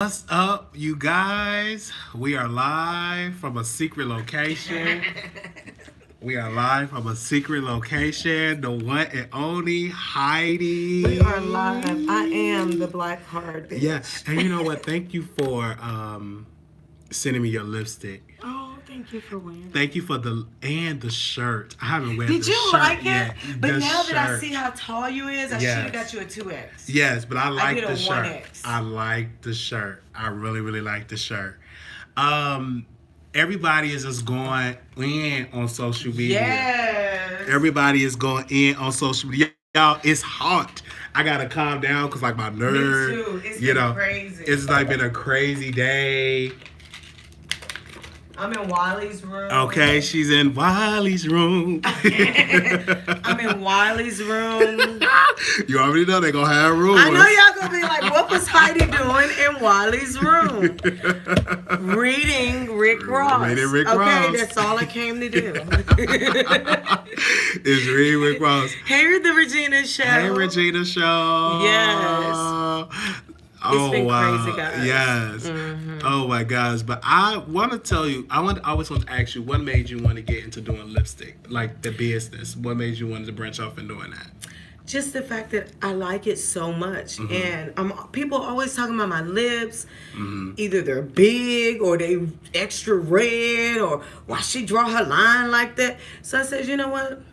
What's up, you guys? We are live from a secret location. We are live from a secret location. The one and only Heidi. We are live. I am the black heart bitch. Yeah, and you know what? Thank you for sending me your lipstick. Oh, thank you for wearing it. Thank you for the shirt. I haven't worn Did the you shirt like it? yet. But The now that I shirt. see how tall you is, I should have got you a 2X. Yes, but I like did the a shirt. 1X. I like the shirt. I really, really like the shirt. Everybody is just going in on social media. Yes. Everybody is going in on social media. Y'all, it's hot. I gotta calm down because like my nerve. Me too. It's been crazy. It's like been a crazy day. I'm in Wiley's room. Okay, she's in Wiley's room. I'm in Wiley's room. You already know they gonna have rumors. I know y'all gonna be like, what was Heidi doing in Wiley's room? Reading Rick Ross. Reading Rick okay, Ross. that's all I came to do. It's reading Rick Ross. Hey, the Regina Show. Hey, Regina Show. Yes. Oh, been wow. crazy, guys. Yes. Mm-hmm. Oh my gosh. But I want to tell you, I always want to ask you, what made you want to get into doing lipstick, like the business? What made you want to branch off in doing that? Just the fact that I like it so much, Mm-hmm. and people always talking about my lips. Mm-hmm. Either they're big or they extra red, or why she draw her line like that. So I said, you know what?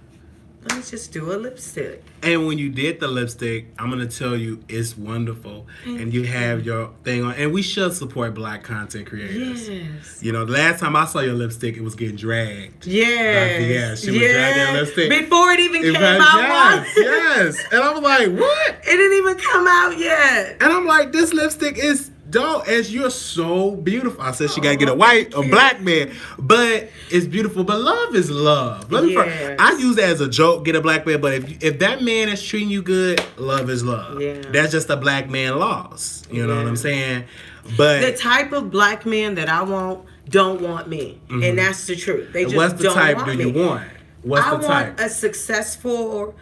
Let me just do a lipstick. And when you did the lipstick, I'm going to tell you, it's wonderful. And you have your thing on. And we should support black content creators. Yes. You know, the last time I saw your lipstick, it was getting dragged. Yes. Yeah, she was dragging her lipstick. Before it even came out. Yes, yes. And I was like, what? It didn't even come out yet. And I'm like, this lipstick is dope, as you're so beautiful. I said she gotta get a white or black man, but it's beautiful. But love is love. Yes. I use it as a joke, get a black man. But if that man is treating you good, love is love. Yeah. That's just a black man loss. You know what I'm saying? But the type of black man that I want don't want me, and that's the truth. They just what's the don't type want do me. you want? What's I the type? want a successful.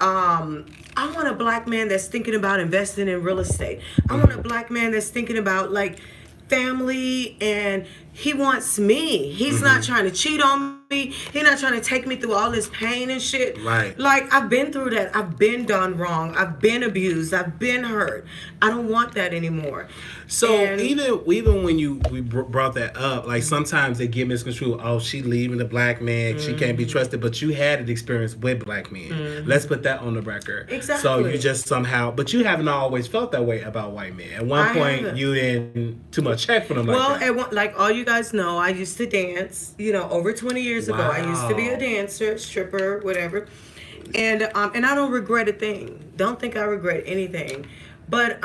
I want a black man that's thinking about investing in real estate. I want a black man that's thinking about like family, and he wants me. He's not trying to cheat on me. He's not trying to take me through all this pain and shit. Right. Like, I've been through that. I've been done wrong. I've been abused. I've been hurt. I don't want that anymore. So And- even when we brought that up, like sometimes they get misconstrued. Oh, she leaving the black man. She can't be trusted. But you had an experience with black men. Let's put that on the record. Exactly. So you just somehow, but you haven't always felt that way about white men. At one I point, haven't. you didn't too much check for them Well, like that. like all you guys know, I used to dance. Over 20 years ago, I used to be a Wow. dancer, stripper, whatever. And I don't regret a thing. Don't think I regret anything. But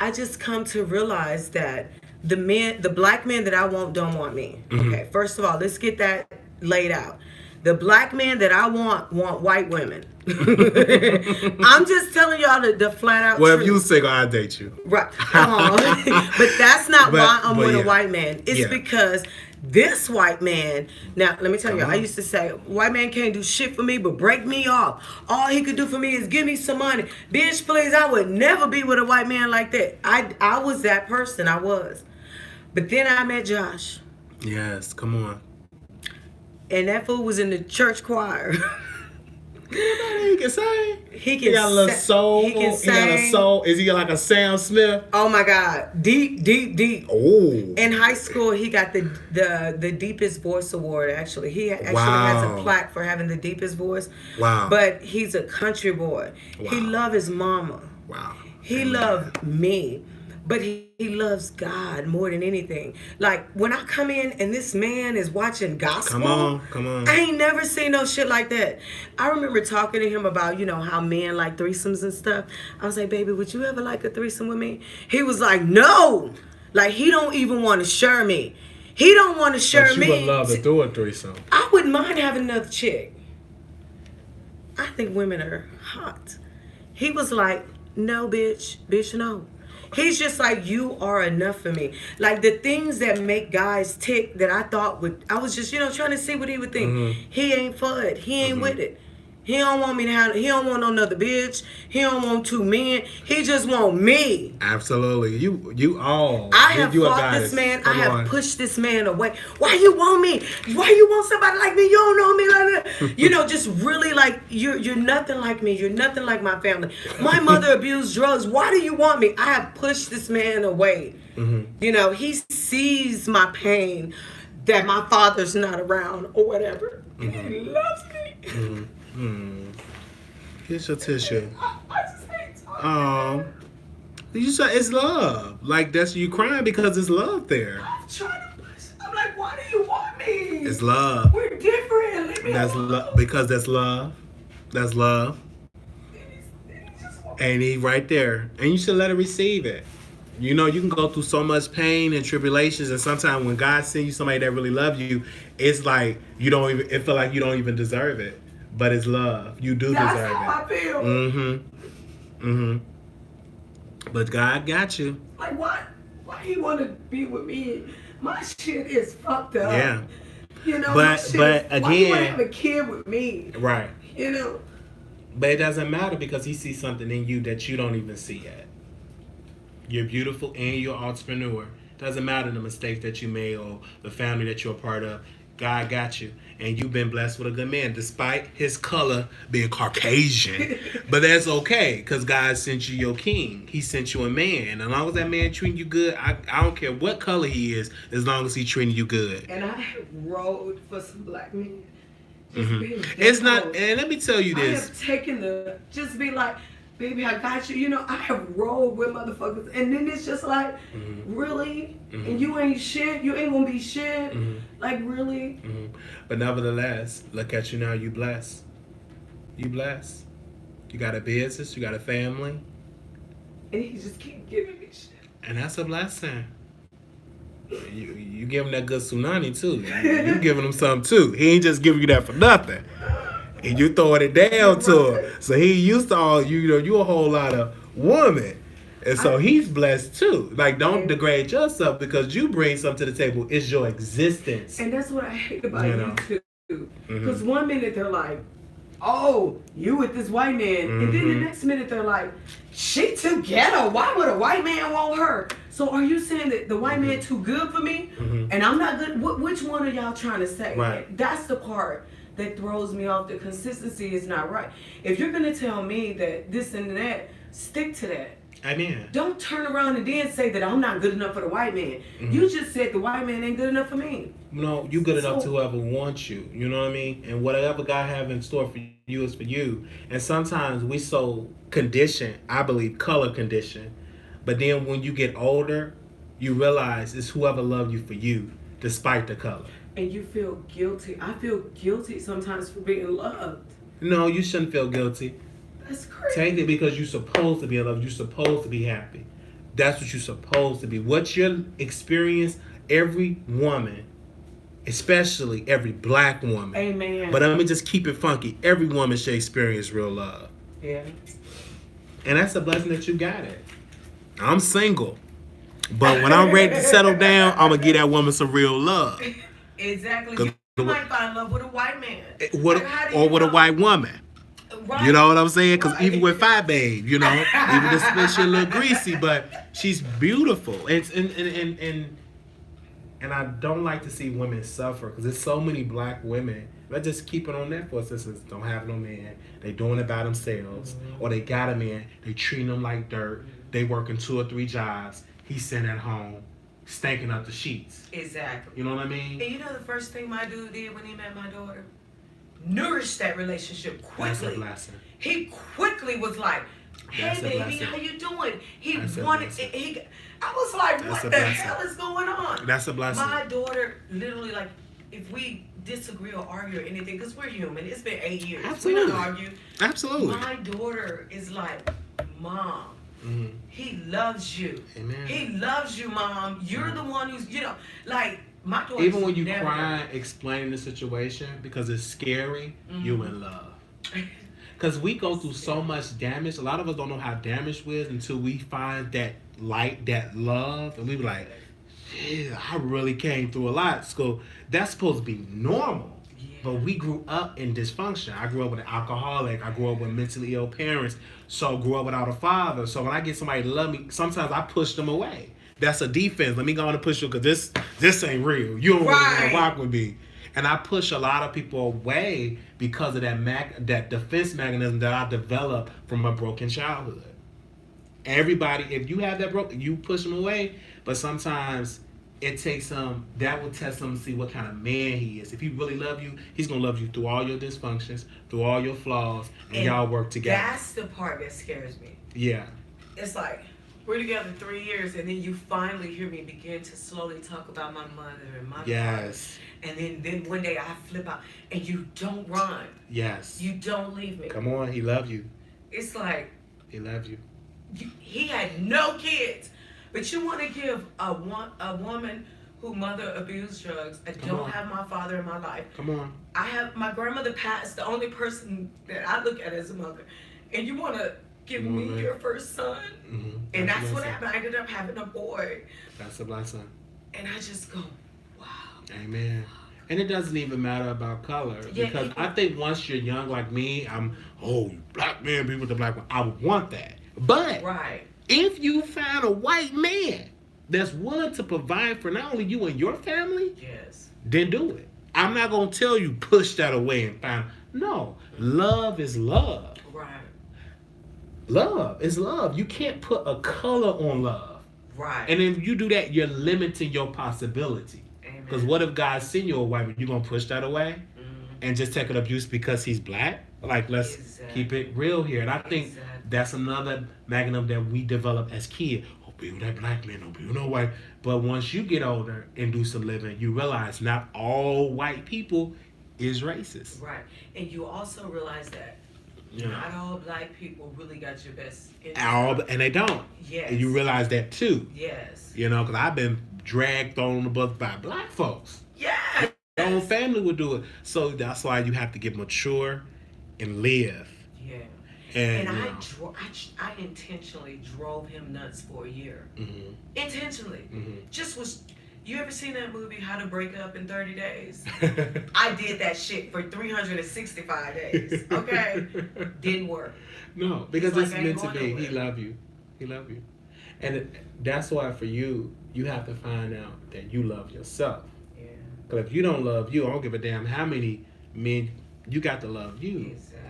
I just come to realize that the black men that I want don't want me. Okay, first of all, let's get that laid out. The black men that I want white women. I'm just telling y'all the flat out Well, truth. if you single, I'll date you. Right. But that's not why I'm with yeah. a white man. It's Yeah. because this white man, now let me tell you, Come I on. used to say, white man can't do shit for me but break me off. All he could do for me is give me some money. Bitch, please, I would never be with a white man like that. I was that person, I was. But then I met Josh, Yes, come on. and that fool was in the church choir. He can sing. He He got a little soul. He can He got a sing. soul. Is he like a Sam Smith? Oh my God. Deep, deep, deep. Oh. In high school, he got the deepest voice award. Actually, he actually has Wow. a plaque for having the deepest voice. Wow. But he's a country boy. He Wow. loved his mama. Wow. He loved me, but he loves God more than anything. Like when I come in and this man is watching gospel. Come on. I ain't never seen no shit like that. I remember talking to him about, how men like threesomes and stuff. I was like, baby, would you ever like a threesome with me? He was like, no. Like, he don't even want to share me. He don't want to share But you me. would love to do a threesome. I wouldn't mind having another chick. I think women are hot. He was like, no, bitch, no. He's just like, you are enough for me. Like the things that make guys tick that I thought I was just, trying to see what he would think. He ain't for it. He ain't with it. He don't want me to have. He don't want no another bitch. He don't want two men. He just want me. Absolutely. You all. I have you fought this man. I have pushed this man away. Why you want me? Why you want somebody like me? You don't know me like that. You know, just really like you're nothing like me. You're nothing like my family. My mother abused drugs. Why do you want me? I have pushed this man away. You know, he sees my pain that my father's not around or whatever. And he loves me. Here's your tissue. I just hate talking. You said it's love. Like that's you crying because it's love there. I'm trying to push. I'm like, why do you want me? It's love. We're different. Leave me That's alone. love because that's love. That's love. And he right there. And you should let her receive it. You know, you can go through so much pain and tribulations, and sometimes when God sends you somebody that really loves you, it's like you don't even. It feel like you don't even deserve it, but it's love. You do That's deserve how it. I feel. But God got you. Like what? Why he want to be with me? My shit is fucked up. Yeah. You know. But why you want to again, have a kid with me? right. You know. But it doesn't matter because he sees something in you that you don't even see yet. You're beautiful and you're an entrepreneur. Doesn't matter the mistakes that you made or the family that you're a part of. God got you. And you've been blessed with a good man, despite his color being Caucasian. But that's okay, because God sent you your king. He sent you a man. And as long as that man treating you good, I don't care what color he is, as long as he's treating you good. And I have rode for some black men. Being It's not, close. and let me tell you I this. have taken just be like, baby, I got you. You know, I have rolled with motherfuckers. And then it's just like, really? And you ain't shit? You ain't gonna be shit? Like, really? But nevertheless, look at you now, you blessed. You blessed. You got a business, you got a family. And he just keep giving me shit. And that's a blessing. You give him that good tsunami too. You giving him something too. He ain't just giving you that for nothing. And you throwing it down to him. So he used to all, you a whole lot of woman. And so he's blessed too. Like, don't degrade yourself because you bring something to the table. It's your existence. And that's what I hate about you too. Because one minute they're like, oh, you with this white man. And then the next minute they're like, she too ghetto. Why would a white man want her? So are you saying that the white man too good for me? And I'm not good? Which one are y'all trying to say? Right. That's the part that throws me off. The consistency is not right. If you're going to tell me that this and that, stick to that. Amen. Don't turn around and then say that I'm not good enough for the white man. You just said the white man ain't good enough for me. No, you good enough to whoever wants you. You know what I mean? And whatever God have in store for you is for you. And sometimes we so conditioned, I believe, color conditioned. But then when you get older, you realize it's whoever loved you for you, despite the color. And you feel guilty. I feel guilty sometimes for being loved. No, you shouldn't feel guilty. That's crazy. Take it because you're supposed to be in love. You're supposed to be happy. That's what you're supposed to be. What your experience, every woman, especially every black woman. Amen. But I'm going to just keep it funky. Every woman should experience real love. Yeah. And that's a blessing that you got it. I'm single. But when I'm ready to settle down, I'm going to give that woman some real love. Exactly. You might find love with a white man. Or with a white woman. Right. You know what I'm saying? Because even with Fi Babe, you know, even the split shit a little greasy, but she's beautiful. And I don't like to see women suffer because there's so many black women. Let's just keep it on that for instance. Don't have no man. They doing it by themselves. Or they got a man. They treating them like dirt. They working 2 or 3 jobs. He's sitting at home, stanking up the sheets. Exactly. You know what I mean? And you know the first thing my dude did when he met my daughter? Nourished that relationship quickly. That's a blessing. He quickly was like, hey That's a baby, blessing. how you doing? He That's a wanted blessing. I was like, That's a what the blessing. hell is going on? That's a blessing. My daughter literally, like, if we disagree or argue or anything, because we're human, it's been 8 years. Absolutely. We don't argue. Absolutely. My daughter is like, Mom, he loves you. Amen. He loves you, Mom. You're the one who's, like, my daughter. Even when you cry, explaining the situation because it's scary, you in love. Because we go through so much damage. A lot of us don't know how damaged we is until we find that light, that love, and we be like, yeah, I really came through a lot. So that's supposed to be normal. But we grew up in dysfunction. I grew up with an alcoholic. I grew up with mentally ill parents. So grew up without a father. So when I get somebody to love me, sometimes I push them away. That's a defense. Let me go on and push you because this ain't real. You don't really want to rock with me. And I push a lot of people away because of that defense mechanism that I developed from a broken childhood. Everybody, if you have that broken, you push them away. But sometimes it takes that will test him to see what kind of man he is. If he really love you, he's gonna love you through all your dysfunctions, through all your flaws, and y'all work together. That's the part that scares me. Yeah. It's like we're together 3 years, and then you finally hear me begin to slowly talk about my mother and my father. And then one day I flip out, and you don't run. Yes. You don't leave me. Come on, he love you. It's like he loved you. He had no kids, but you want to give a woman who mother abused drugs. I don't have my father in my life. Come on. I have my grandmother passed, the only person that I look at as a mother, and you want to give me your first son, and that's what happened. I ended up having a boy. That's a blessing. And I just go, wow. Amen. And it doesn't even matter about color because I think once you're young like me, black man be with the black one. I would want that. But if you find a white man that's willing to provide for not only you and your family, then do it. I'm not going to tell you push that away and find. No, love is love. Right. Love is love. You can't put a color on love. Right. And if you do that, you're limiting your possibility. Because what if God send you a white man? You going to push that away and just take an abuse because he's black? Like, let's keep it real here. And I think that's another mechanism that we develop as kids. Oh, be with that black man, don't be with no white. But once you get older and do some living, you realize not all white people is racist. Right. And you also realize that not all black people really got your best interest. And they don't. Yes. And you realize that too. Yes. Because I've been dragged, thrown on the bus by black folks. Yeah. Your own family would do it. So that's why you have to get mature and live. Yeah. And I intentionally drove him nuts for a year. Intentionally. You ever seen that movie, How to Break Up in 30 Days? I did that shit for 365 days. Okay? Didn't work. No, because it's meant to be. He love you. He love you. And that's why for you, you have to find out that you love yourself. Yeah. Because if you don't love you, I don't give a damn how many men you got to love you. Exactly.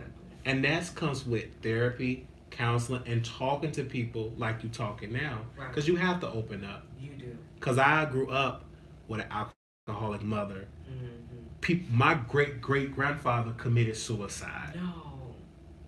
And that comes with therapy, counseling, and talking to people like you talking now. Because you have to open up. You do. Because I grew up with an alcoholic mother. My great-great-grandfather committed suicide. No.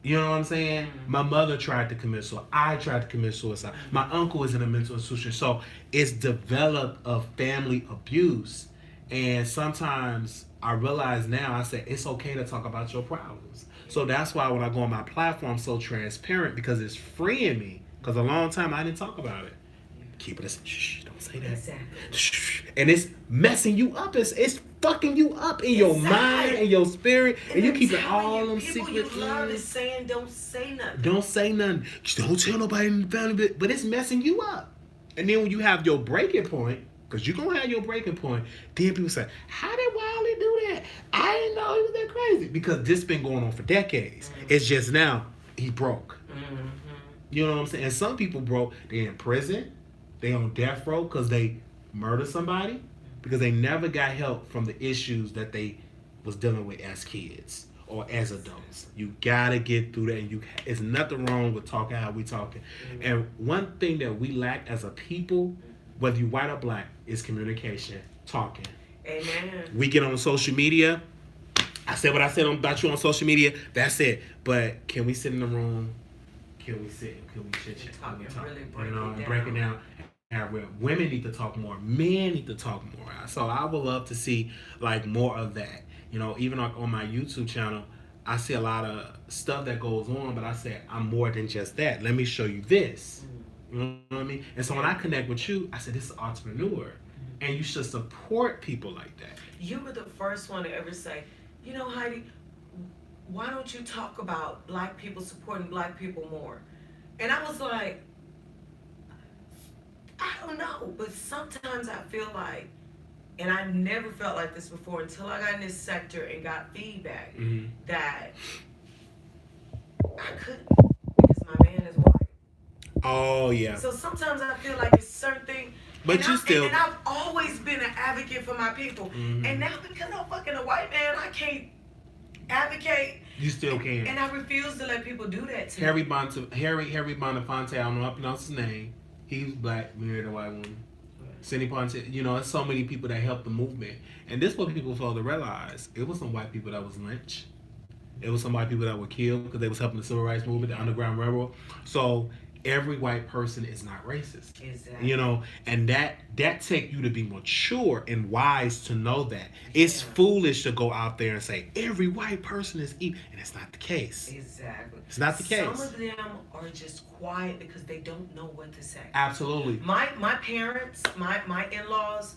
You know what I'm saying? My mother tried to commit suicide. I tried to commit suicide. My uncle is in a mental institution. So it's developed a family abuse. And sometimes I realize now, I say, it's okay to talk about your problems. So that's why when I go on my platform, I'm so transparent because it's freeing me. Because a long time I didn't talk about it. Keep it, shh, don't say that. Exactly. Shh. And it's messing you up. It's fucking you up in your mind and your spirit. And you keep it all them secret things. People you love is saying don't say nothing. Don't say nothing. Don't tell nobody in the family. But it's messing you up. And then when you have your breaking point, because you're going to have your breaking point, then people say, how did Wiley do that? I didn't know he was that crazy. Because this been going on for decades. It's just now he broke. You know what I'm saying? And some people broke. They in prison. They on death row because they murdered somebody. Because they never got help from the issues that they was dealing with as kids or as adults. You got to get through that. It's nothing wrong with talking how we talking. And one thing that we lack as a people, whether you white or black, is communication, talking. Amen. We get on social media. I said what I said about you on social media. That's it. But can we sit in the room? Can we sit? Can we chit chat? Can we talk? Really break it down. Women need to talk more. Men need to talk more. So I would love to see like more of that. Even like on my YouTube channel, I see a lot of stuff that goes on, but I say I'm more than just that. Let me show you this. You know what I mean? And so when I connect with you, I said this is an entrepreneur, and you should support people like that. You were the first one to ever say, Heidi, why don't you talk about black people supporting black people more? And I was like, I don't know, but sometimes I feel like and I never felt like this before until I got in this sector and got feedback that I couldn't because my man is white. Oh yeah. So sometimes I feel like it's certain thing. But you still. And I've always been an advocate for my people. And now because I'm fucking a white man, I can't advocate. You still can. And I refuse to let people do that to Harry me. Belafonte, I don't know how to pronounce his name. He's black, married a white woman. Cindy Ponte, you know, it's so many people that helped the movement. And this is what people fail to realize. It was some white people that was lynched. It was some white people that were killed because they was helping the civil rights movement, the Underground Railroad. So every white person is not racist. Exactly. You know, and that take you to be mature and wise to know that. It's foolish to go out there and say every white person is evil, and it's not the case. Exactly. It's not the case. Some of them are just quiet because they don't know what to say. Absolutely. My parents, my in-laws,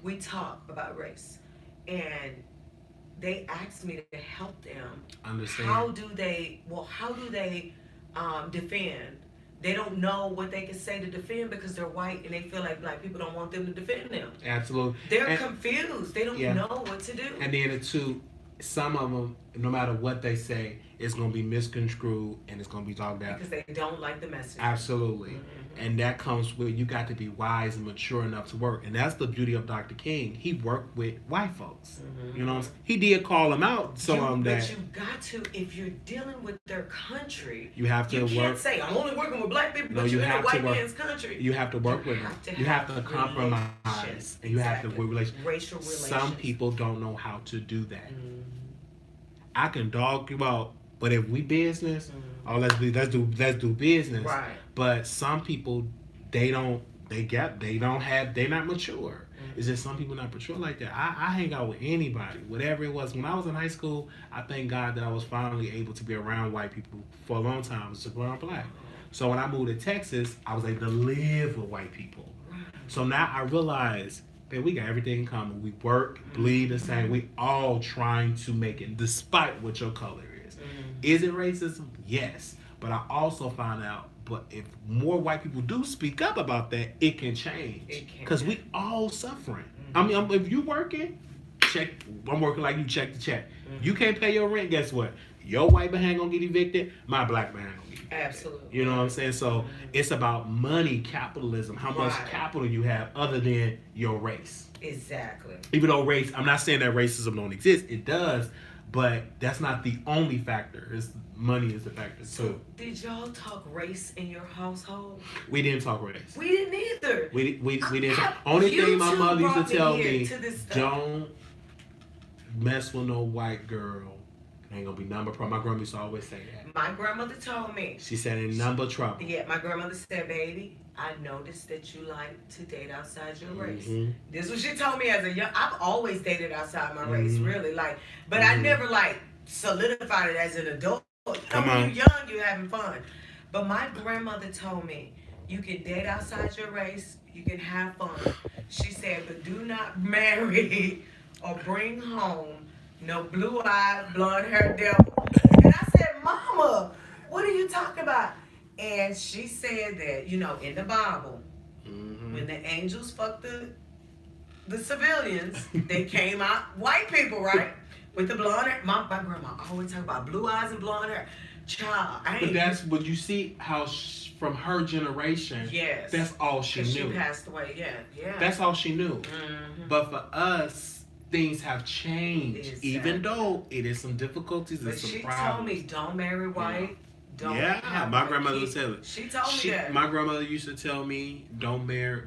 we talk about race, and they asked me to help them. Understand. How do they defend? They don't know what they can say to defend because they're white and they feel like black people don't want them to defend them. Absolutely. They're confused. They don't know what to do. And then some of them, no matter what they say, it's going to be misconstrued and it's going to be talked out. Because they don't like the message. Absolutely. And that comes with you got to be wise and mature enough to work. And that's the beauty of Dr. King. He worked with white folks. You know what I'm saying? He did call them out. But you got to, if you're dealing with their country, you have to work. You can't say, I'm only working with black people, but you're in a white man's country. You have to work with them. You have to compromise. And you have to with relations. Racial relations. Some people don't know how to do that. I can dog you out, but if we business, let's do business. Right. But some people, they're not mature. It's just some people not mature like that. I hang out with anybody, whatever it was. When I was in high school, I thank God that I was finally able to be around white people for a long time. I was around black. So when I moved to Texas, I was able to live with white people. So now I realize that we got everything in common. We work, bleed the same. We all trying to make it, despite what your color is. Is it racism? Yes. But I also found out, but if more white people do speak up about that, it can change. Because we all suffering. I mean, if you working, I'm working like you, check the check. You can't pay your rent, guess what? Your white man gonna get evicted, my black man gonna get evicted. Absolutely. You know what I'm saying? So it's about money, capitalism, how much capital you have other than your race. Exactly. Even though race, I'm not saying that racism don't exist, it does, but that's not the only factor. Money is the factor too. Did y'all talk race in your household? We didn't talk race. We didn't either. We didn't. Only thing my mother used to tell me, don't mess with no white girl. Ain't gonna be number trouble. My grandma used to always say that. My grandmother told me. She said ain't number trouble. Yeah, my grandmother said, baby, I noticed that you like to date outside your race. This is what she told me as a young. I've always dated outside my race, really. But I never solidified it as an adult. When you're young, you're having fun. But my grandmother told me, you can date outside your race, you can have fun. She said, but do not marry or bring home no blue-eyed, blonde-haired devil. And I said, Mama, what are you talking about? And she said that, in the Bible, when the angels fucked the civilians, they came out white people, right? With the blonde hair. My grandma always talk about blue eyes and blonde hair. Child, But that's what you see how from her generation. Yes. That's all she knew. She passed away. Yeah. That's all she knew. But for us, things have changed. Exactly. Even though it is some difficulties and some problems. She told me, don't marry white. My grandmother would tell it. She told me that. My grandmother used to tell me,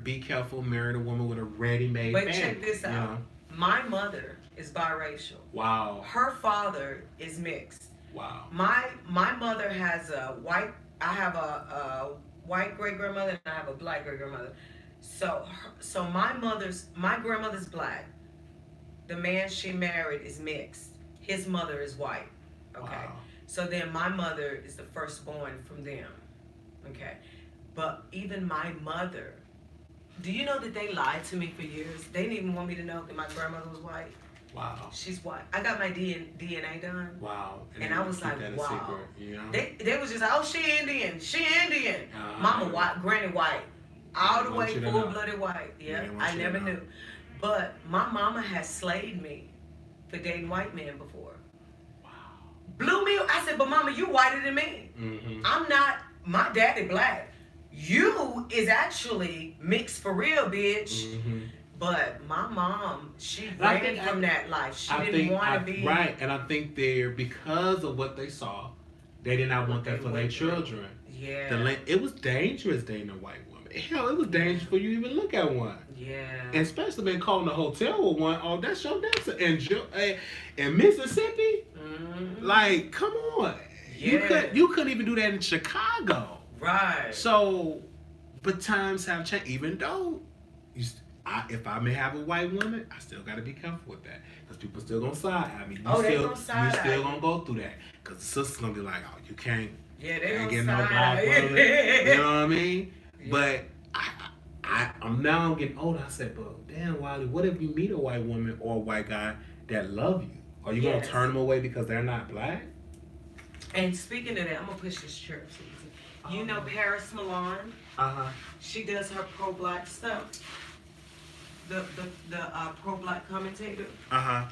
be careful, marry a woman with a ready-made family. But check this out. My mother is biracial. Wow. Her father is mixed. Wow. My mother has I have a white great grandmother and I have a black great grandmother. So my grandmother's black. The man she married is mixed. His mother is white. Okay. Wow. So then my mother is the firstborn from them. Okay. But even my mother, do you know that they lied to me for years? They didn't even want me to know that my grandmother was white. Wow. She's white. I got my DNA done. Wow. And I was like, wow. You know? They was just, oh, she Indian. Mama white, granny white. All the way full-blooded white. Yeah, I never knew. But my mama has slayed me for dating white men before. Wow. Blew me. I said, but mama, you whiter than me. Mm-hmm. I'm not. My daddy black. You is actually mixed for real, bitch. Mm-hmm. But my mom, she ran from that life. She didn't want to be. Right, and I think because of what they saw, they did not want that for their children. Yeah. It was dangerous dating a white woman. Hell, it was dangerous for you to even look at one. Yeah. And especially being called in a hotel with one. Oh, that's your dancer. In Mississippi? Mm-hmm. Like, come on. Yeah. You couldn't even do that in Chicago. Right. So, but times have changed. Even though, if I may have a white woman, I still got to be careful with that. Because people still going to side eye me. You still going to go through that. Because the sister's going to be like, oh, you can't. Yeah, they ain't don't getting no black woman. You know what I mean? Yeah. But I'm now getting older. I said, but damn, Wiley, what if you meet a white woman or a white guy that love you? Are you going to turn them away because they're not black? And speaking of that, I'm going to push this chair, Susan. You know Paris Milan? Uh-huh. She does her pro-black stuff. The pro-black commentator. Uh-huh.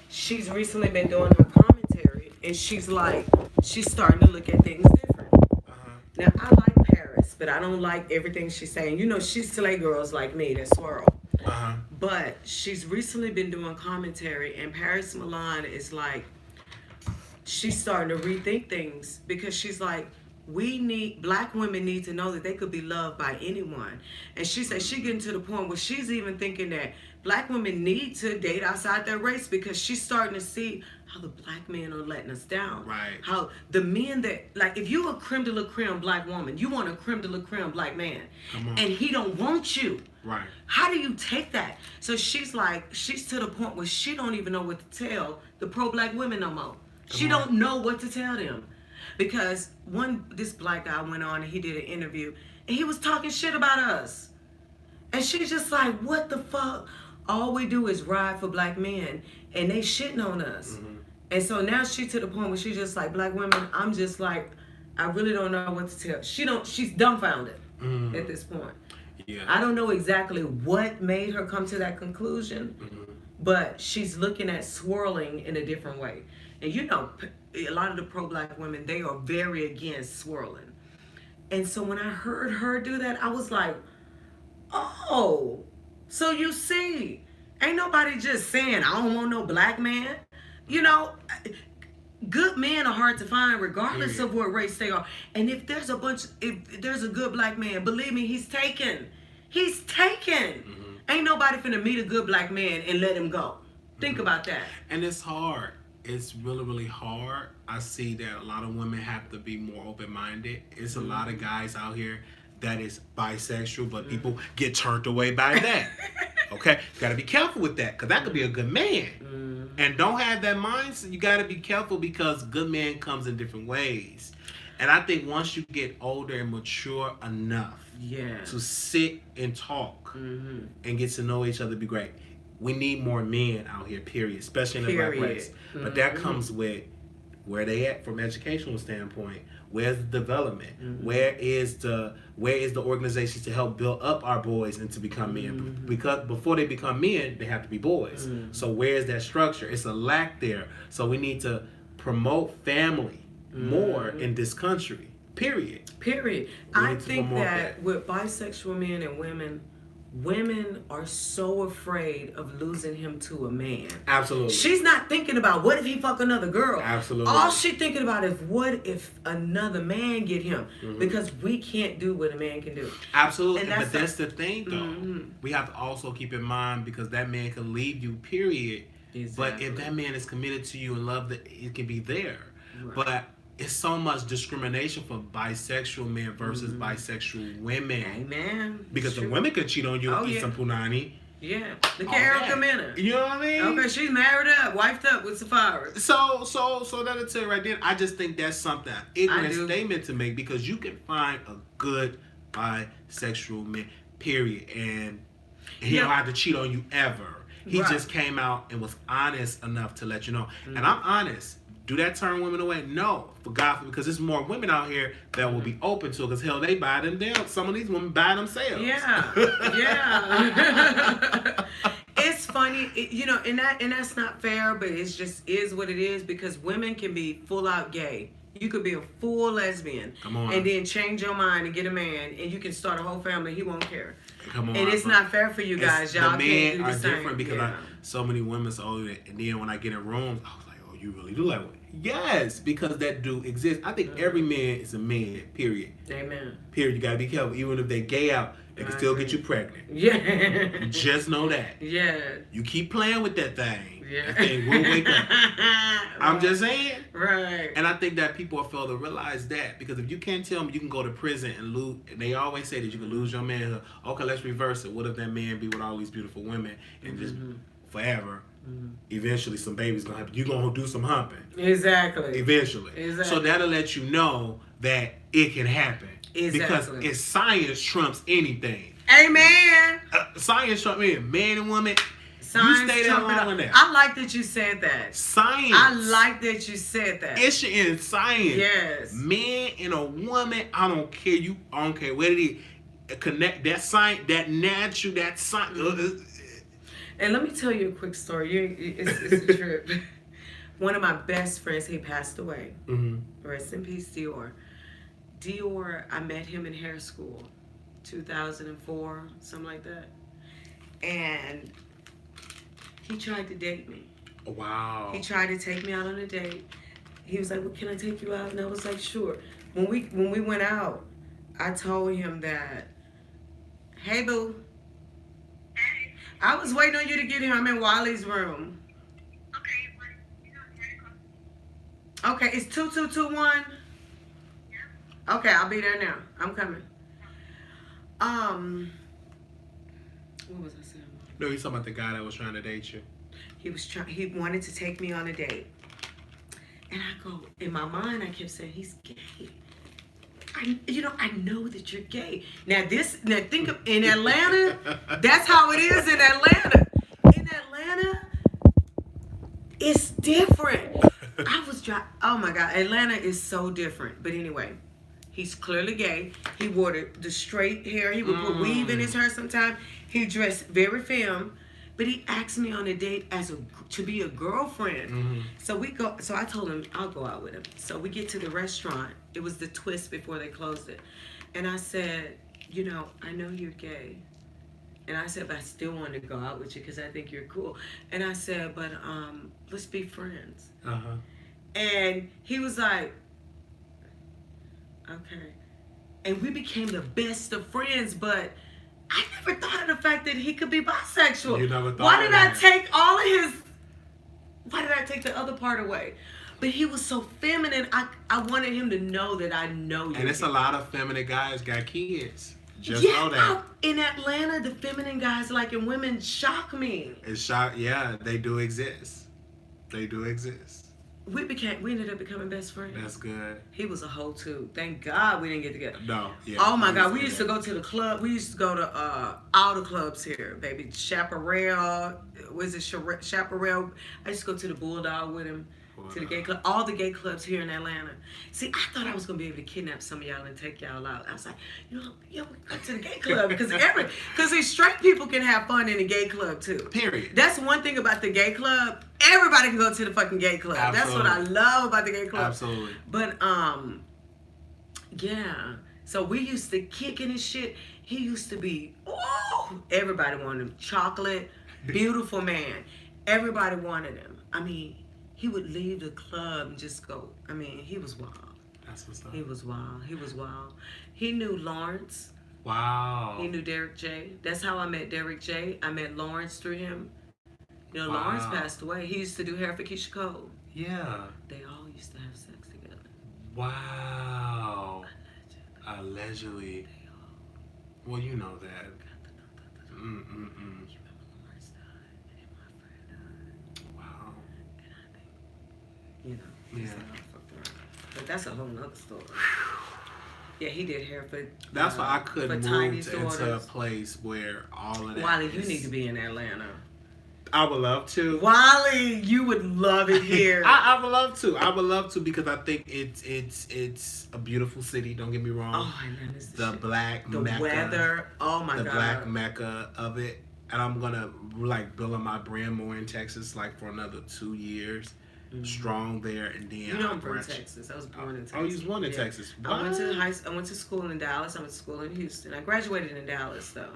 She's recently been doing her commentary, and she's starting to look at things different. Uh-huh. Now, I like Paris, but I don't like everything she's saying. You know, she's slay girls like me that swirl. Uh-huh. But she's recently been doing commentary, and Paris Milan is like, she's starting to rethink things because she's like, black women need to know that they could be loved by anyone. And she said she getting to the point where she's even thinking that black women need to date outside their race because she's starting to see how the black men are letting us down. Right. How the men that, like, if you a creme de la creme black woman, you want a creme de la creme black man. Come on. And he don't want you. Right. How do you take that? So she's to the point where she don't even know what to tell the pro-black women no more. She don't know what to tell them. Because this black guy went on and he did an interview and he was talking shit about us. And she's just like, what the fuck? All we do is ride for black men and they shitting on us. Mm-hmm. And so now she's to the point where she's just like, black women, I'm just like, I really don't know what to tell. She's dumbfounded at this point. Yeah. I don't know exactly what made her come to that conclusion, but she's looking at swirling in a different way. And you know, a lot of the pro-black women, they are very against swirling. And so when I heard her do that, I was like, oh, so you see, ain't nobody just saying, I don't want no black man. You know, good men are hard to find regardless of what race they are. And if there's a good black man, believe me, he's taken. He's taken. Ain't nobody finna meet a good black man and let him go. Think about that. And it's hard. It's really, really hard. I see that a lot of women have to be more open-minded. It's a lot of guys out here that is bisexual, but people get turned away by that. Okay? You gotta be careful with that, because that could be a good man. And don't have that mindset. You gotta be careful because good man comes in different ways. And I think once you get older and mature enough to sit and talk and get to know each other, be great. We need more men out here, period, especially in the black race. But that comes with where they at from educational standpoint. Where's the development? Where is the organizations to help build up our boys and to become men? Because before they become men, they have to be boys. So where's that structure? It's a lack there. So we need to promote family more in this country. Period. I think that with bisexual men and women are so afraid of losing him to a man. Absolutely. She's not thinking about what if he fuck another girl. Absolutely. All she's thinking about is what if another man get him. Because we can't do what a man can do. Absolutely. But that's the thing though. We have to also keep in mind because that man can leave you, period. Exactly. But if that man is committed to you and love, that it can be there. Right. But it's so much discrimination for bisexual men versus bisexual women. Amen. Because the women could cheat on you and eat some punani. Yeah. Look at Erica Mena. You know what I mean? Okay, she's married up, wifed up with Safari. So that'll tell you right there. I just think that's something ignorant statement to make because you can find a good bisexual man, period, and he don't have to cheat on you ever. He just came out and was honest enough to let you know. And I'm honest. Do that turn women away? No, for God, because there's more women out here that will be open to it. Because hell, they buy them down. Some of these women buy themselves. Yeah. It's funny, and that's not fair, but it's just is what it is because women can be full out gay. You could be a full lesbian, Come on. and then change your mind and get a man, and you can start a whole family. He won't care. Come on, and it's not fair for you guys. Y'all the men can't do the are same. different because so many women say, oh, and then when I get in rooms, I was like, oh, you really do like women? Yes, because that do exist. I think every man is a man. Period. Amen. Period. You gotta be careful. Even if they gay out, they can still get you pregnant. Yeah. Just know that. Yeah. You keep playing with that thing. Yeah. That thing will wake up. I'm just saying. Right. And I think that people fail to realize that because if you can't tell me you can go to prison and lose, and they always say that you can lose your manhood. Okay, let's reverse it. What if that man be with all these beautiful women and just forever? Eventually, some babies gonna happen. You gonna do some humping. Exactly. Eventually. Exactly. So that'll let you know that it can happen. Exactly. Because it's science trumps anything. Amen. Science trumps anything. Man and woman. Science you stay there long enough. I like that you said that. Science. I like that you said that. It's in science. Yes. Man and a woman. I don't care. I don't care what it is. Connect that science. That natural. That science. And let me tell you a quick story. It's a trip. One of my best friends, he passed away. Rest in peace, Dior. Dior, I met him in hair school, 2004, something like that. And he tried to date me. Wow. He tried to take me out on a date. He was like, well, can I take you out? And I was like, sure. When we went out, I told him that, hey, boo. I was waiting on you to get here. I'm in Wiley's room. Okay, it's 2221. Yeah. Okay, I'll be there now. I'm coming. What was I saying? No, he's talking about the guy that was trying to date you. He wanted to take me on a date. And I go, in my mind, I kept saying, he's gay. I know that you're gay. Now think of in Atlanta, that's how it is in Atlanta. In Atlanta, it's different. Oh my God, Atlanta is so different. But anyway, he's clearly gay. He wore the straight hair. He would put weave in his hair sometimes. He dressed very femme. But he asked me on a date to be a girlfriend. So we go. So I told him I'll go out with him. So we get to the restaurant. It was the Twist before they closed it. And I said, I know you're gay. And I said, but I still want to go out with you because I think you're cool. And I said, but let's be friends. And he was like, okay. And we became the best of friends, but I never thought of the fact that he could be bisexual. You never thought Why of did I that. take all of his... Why did I take the other part away? But he was so feminine. I wanted him to know that I know you. And it's a lot of feminine guys got kids. Just yeah, know that. In Atlanta, the feminine guys liking women shock me. It's shock. Yeah, they do exist. They do exist. We ended up becoming best friends. That's good. He was a hoe too. Thank God we didn't get together. No. Yeah. Oh my God, we used to go to the club. We used to go to all the clubs here, baby. Chaparral. Was it Chaparral? I used to go to the Bulldog with him. To the gay club, all the gay clubs here in Atlanta. See, I thought I was gonna be able to kidnap some of y'all and take y'all out. I was like, we go to the gay club because these straight people can have fun in the gay club too. Period. That's one thing about the gay club. Everybody can go to the fucking gay club. Absolutely. That's what I love about the gay club. Absolutely. But yeah. So we used to kick in his shit. He used to be, everybody wanted him. Chocolate, beautiful man. Everybody wanted him. I mean, he would leave the club and just go. I mean, he was wild. That's what's up. He was wild. He was wild. He knew Lawrence. Wow. He knew Derek J. That's how I met Derek J. I met Lawrence through him. Wow. Lawrence passed away. He used to do hair for Keisha Cole. Yeah. They all used to have sex together. Wow. Allegedly. Well, you know that. Wow. Yeah. But that's a whole nother story. Yeah, he did hair for. That's why I couldn't move into a daughters. place where all of that. Wiley, you need to be in Atlanta. I would love to. Wiley, you would love it here. I would love to. I would love to because I think it's a beautiful city. Don't get me wrong. Oh, Atlanta's the shit. black the Mecca, weather. Oh my the God. black Mecca of it. and I'm gonna like build on my brand more in Texas, like for another 2 years, strong there, and then You know I'm from Texas. I was born in Texas. Oh, you was born in Texas. What? I went to school in Dallas. I went to school in Houston. I graduated in Dallas though.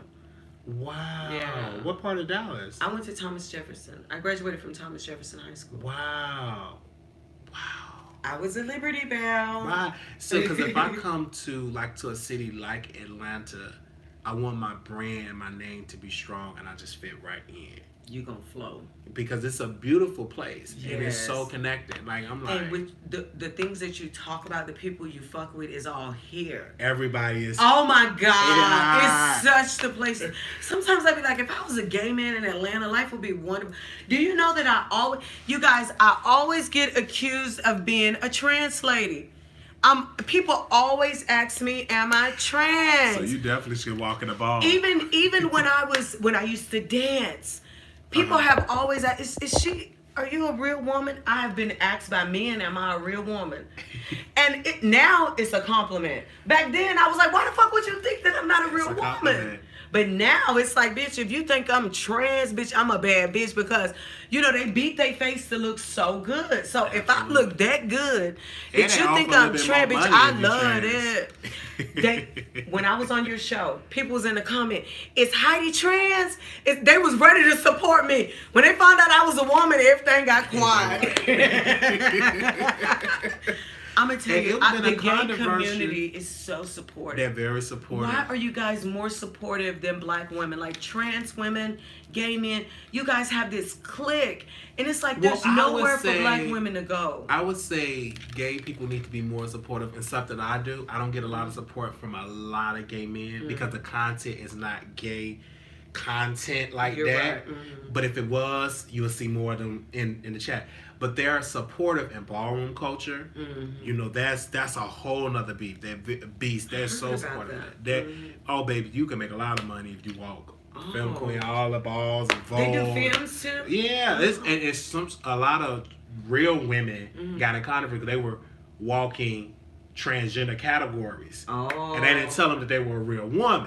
Wow. Yeah. What part of Dallas? I went to Thomas Jefferson. I graduated from Thomas Jefferson High School. Wow. I was a Liberty Belle. Wow. So, because if I come to a city like Atlanta, I want my brand, my name to be strong, and I just fit right in. You gonna flow. Because it's a beautiful place, and it's Yes. so connected. Like, I'm like... And with the things that you talk about, the people you fuck with is all here. Everybody is... Oh my God. Yeah. It's such the place. Sometimes I'd be like, if I was a gay man in Atlanta, life would be wonderful. Do you know that I always get accused of being a trans lady. People always ask me, am I trans? So you definitely should walk in the ball. Even when I used to dance, people have always asked, are you a real woman? I have been asked by men, am I a real woman? And now it's a compliment. Back then I was like, why the fuck would you think that I'm not a real woman? But now it's like, bitch, if you think I'm trans, bitch, I'm a bad bitch, because, they beat their face to look so good. So if I look that good, if you think I'm trans, bitch, I love it. When I was on your show, people was in the comment, is Heidi trans? They was ready to support me. When they found out I was a woman, everything got quiet. I'm going to tell you, the gay community is so supportive. They're very supportive. Why are you guys more supportive than black women? Like trans women, gay men, you guys have this clique. And it's like there's nowhere for black women to go. I would say gay people need to be more supportive. And something I do, I don't get a lot of support from a lot of gay men because the content is not gay content like You're that. Right. But if it was, you would see more of them in the chat. But they're supportive in ballroom culture. That's a whole nother beef. They're so supportive. Oh, baby, you can make a lot of money if you walk. Film queen, all the balls and Vogue. They do films too? Yeah. A lot of real women got in controversy because they were walking transgender categories. And they didn't tell them that they were a real woman.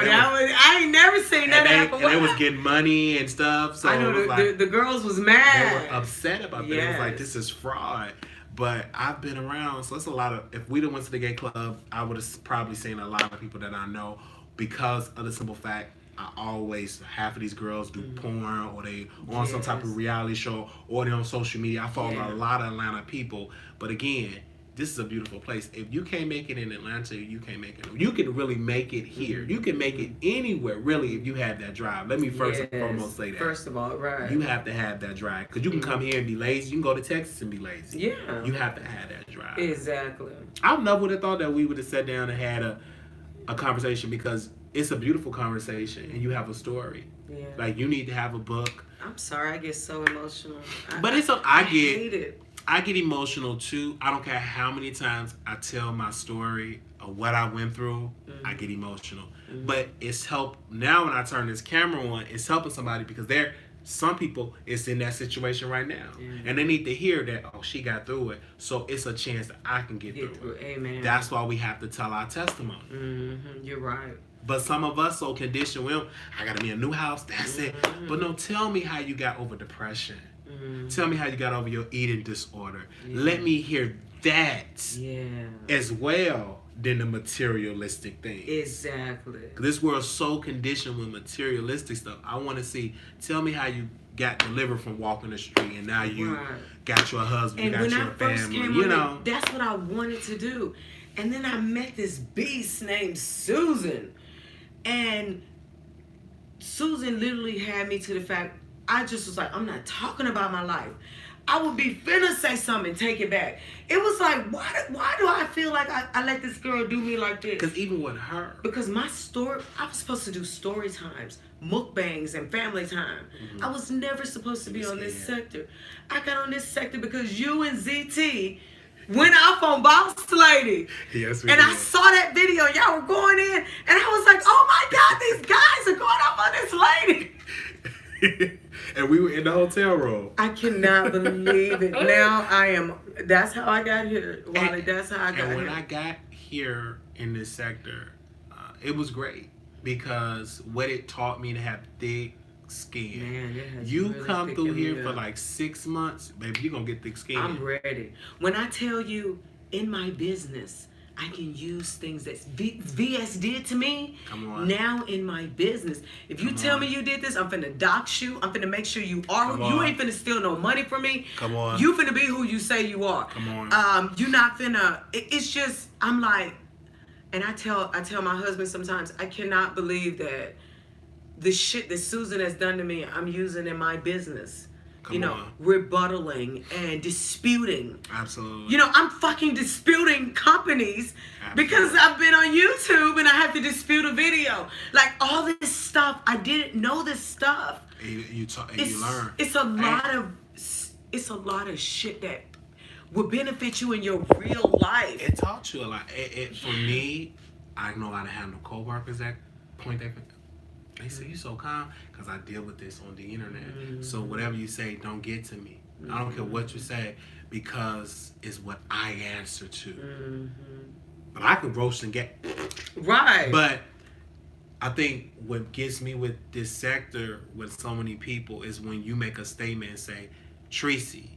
I ain't never seen that happen. And they was getting money and stuff. So I know the girls was mad. They were upset about that. It was like, this is fraud. But I've been around, so it's a lot of... If we'd have went to the gay club, I would have probably seen a lot of people that I know, because of the simple fact, half of these girls do porn, or they on some type of reality show, or they on social media. I follow a lot of Atlanta people. But again, this is a beautiful place. If you can't make it in Atlanta, you can't make it. You can really make it here. You can make it anywhere, really, if you have that drive. Let me first and foremost say that. First of all, right. You have to have that drive. Because you can come here and be lazy. You can go to Texas and be lazy. Yeah. You have to have that drive. Exactly. I never would have thought that we would have sat down and had a conversation, because it's a beautiful conversation and you have a story. Yeah. Like, you need to have a book. I'm sorry, I get so emotional. I hate it. I get emotional too. I don't care how many times I tell my story of what I went through, I get emotional. But it's helped. Now when I turn this camera on, it's helping somebody, because some people is in that situation right now. And they need to hear that, she got through it. So it's a chance that I can get through it. Amen. That's why we have to tell our testimony. You're right. But some of us so conditioned, I got to be in a new house, that's it. But no, tell me how you got over depression. Tell me how you got over your eating disorder. Let me hear that as well than the materialistic things. Exactly. This world's so conditioned with materialistic stuff. I want to see, tell me how you got delivered from walking the street, and now you got your husband, and you got when your I first family, came on, that's what I wanted to do. And then I met this beast named Susan. And Susan literally had me to the fact, I just was like, I'm not talking about my life. I would be finna say something and take it back. It was like, why do I feel like I let this girl do me like this? Because even with her. Because my story, I was supposed to do story times, mukbangs, and family time. I was never supposed to be on this sector. I got on this sector because you and ZT went off on Boss Lady. Yes, we and did. I saw that video. Y'all were going in, and I was like, oh my God, these guys are going off on this lady. And we were in the hotel room. I cannot believe it. Now that's how I got here, Wiley. That's how I got here. And when I got here in this sector, it was great. because what it taught me to have thick skin. Man, it has You really come through thickened me here for up. like 6 months, baby, you're gonna get thick skin. I'm ready. When I tell you in my business, I can use things that VS did to me. Come on. Now in my business. If you Come tell on. me you did this, I'm finna dox you. I'm finna make sure you are. Come You on. ain't finna steal no money from me. Come on. You finna be who you say you are. Come on. You not finna. It's just I'm like, and I tell my husband sometimes, I cannot believe that the shit that Susan has done to me, I'm using in my business. Come on. Rebuttaling and disputing. Absolutely. I'm fucking disputing companies because I've been on YouTube and I have to dispute a video. Like all this stuff, I didn't know this stuff. You learn. It's a lot of shit that will benefit you in your real life. It taught you a lot. For me, I know how to handle coworkers that point their finger. They say, you so calm because I deal with this on the internet. So whatever you say, don't get to me. I don't care what you say because it's what I answer to. But I could roast and get... Right. But I think what gets me with this sector with so many people is when you make a statement and say, Tracy,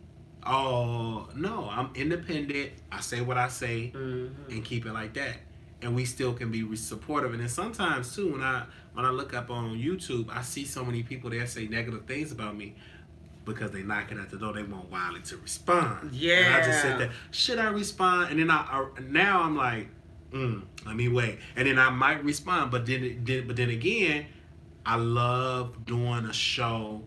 oh, no, I'm independent. I say what I say and keep it like that. And we still can be supportive. And then sometimes, too, when I look up on YouTube, I see so many people that say negative things about me because they knocking at the door. They want Wiley to respond. Yeah. And I just sit there, should I respond? And then now I'm like, let me wait. And then I might respond. But then again, I love doing a show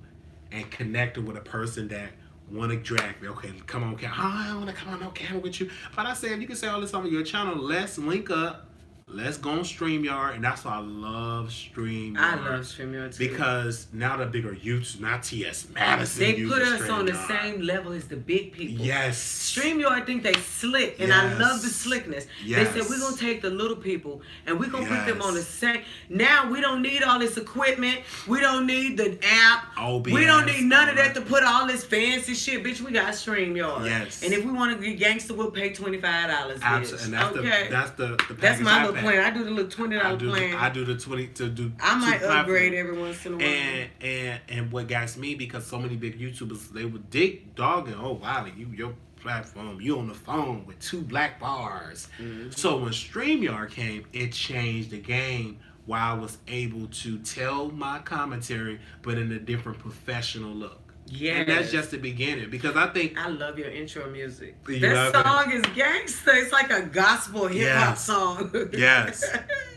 and connecting with a person that want to drag me. Okay, come on, camera. I don't want to come on no camera with you. But I say, if you can say all this on your channel, let's link up. Let's go on StreamYard, and that's why I love StreamYard. I love StreamYard too. Because now the bigger YouTube, not T.S. Madison. They put us StreamYard. on the same level as the big people. Yes. StreamYard think they slick, and I love the slickness. Yes. They said, we're going to take the little people, and we're going to put them Yes. on the same. Now, we don't need all this equipment. We don't need the app. OBS, we don't need none of that to put all this fancy shit. Bitch, we got StreamYard. Yes. And if we want to get gangster, we'll pay $25, bitch. Absolutely. And that's the package That's my little I plan. I do the little $20 plan. I do the 20 to do. I might two upgrade platforms. every once in a while. And what got me, because so many big YouTubers, they would dig dogging, oh Wiley, your platform, you on the phone with 2 black bars. So when StreamYard came, it changed the game where I was able to tell my commentary but in a different professional look. Yeah, And that's just the beginning, because I think I love your intro music. You That love song is gangster. It's like a gospel hip hop Yes. song.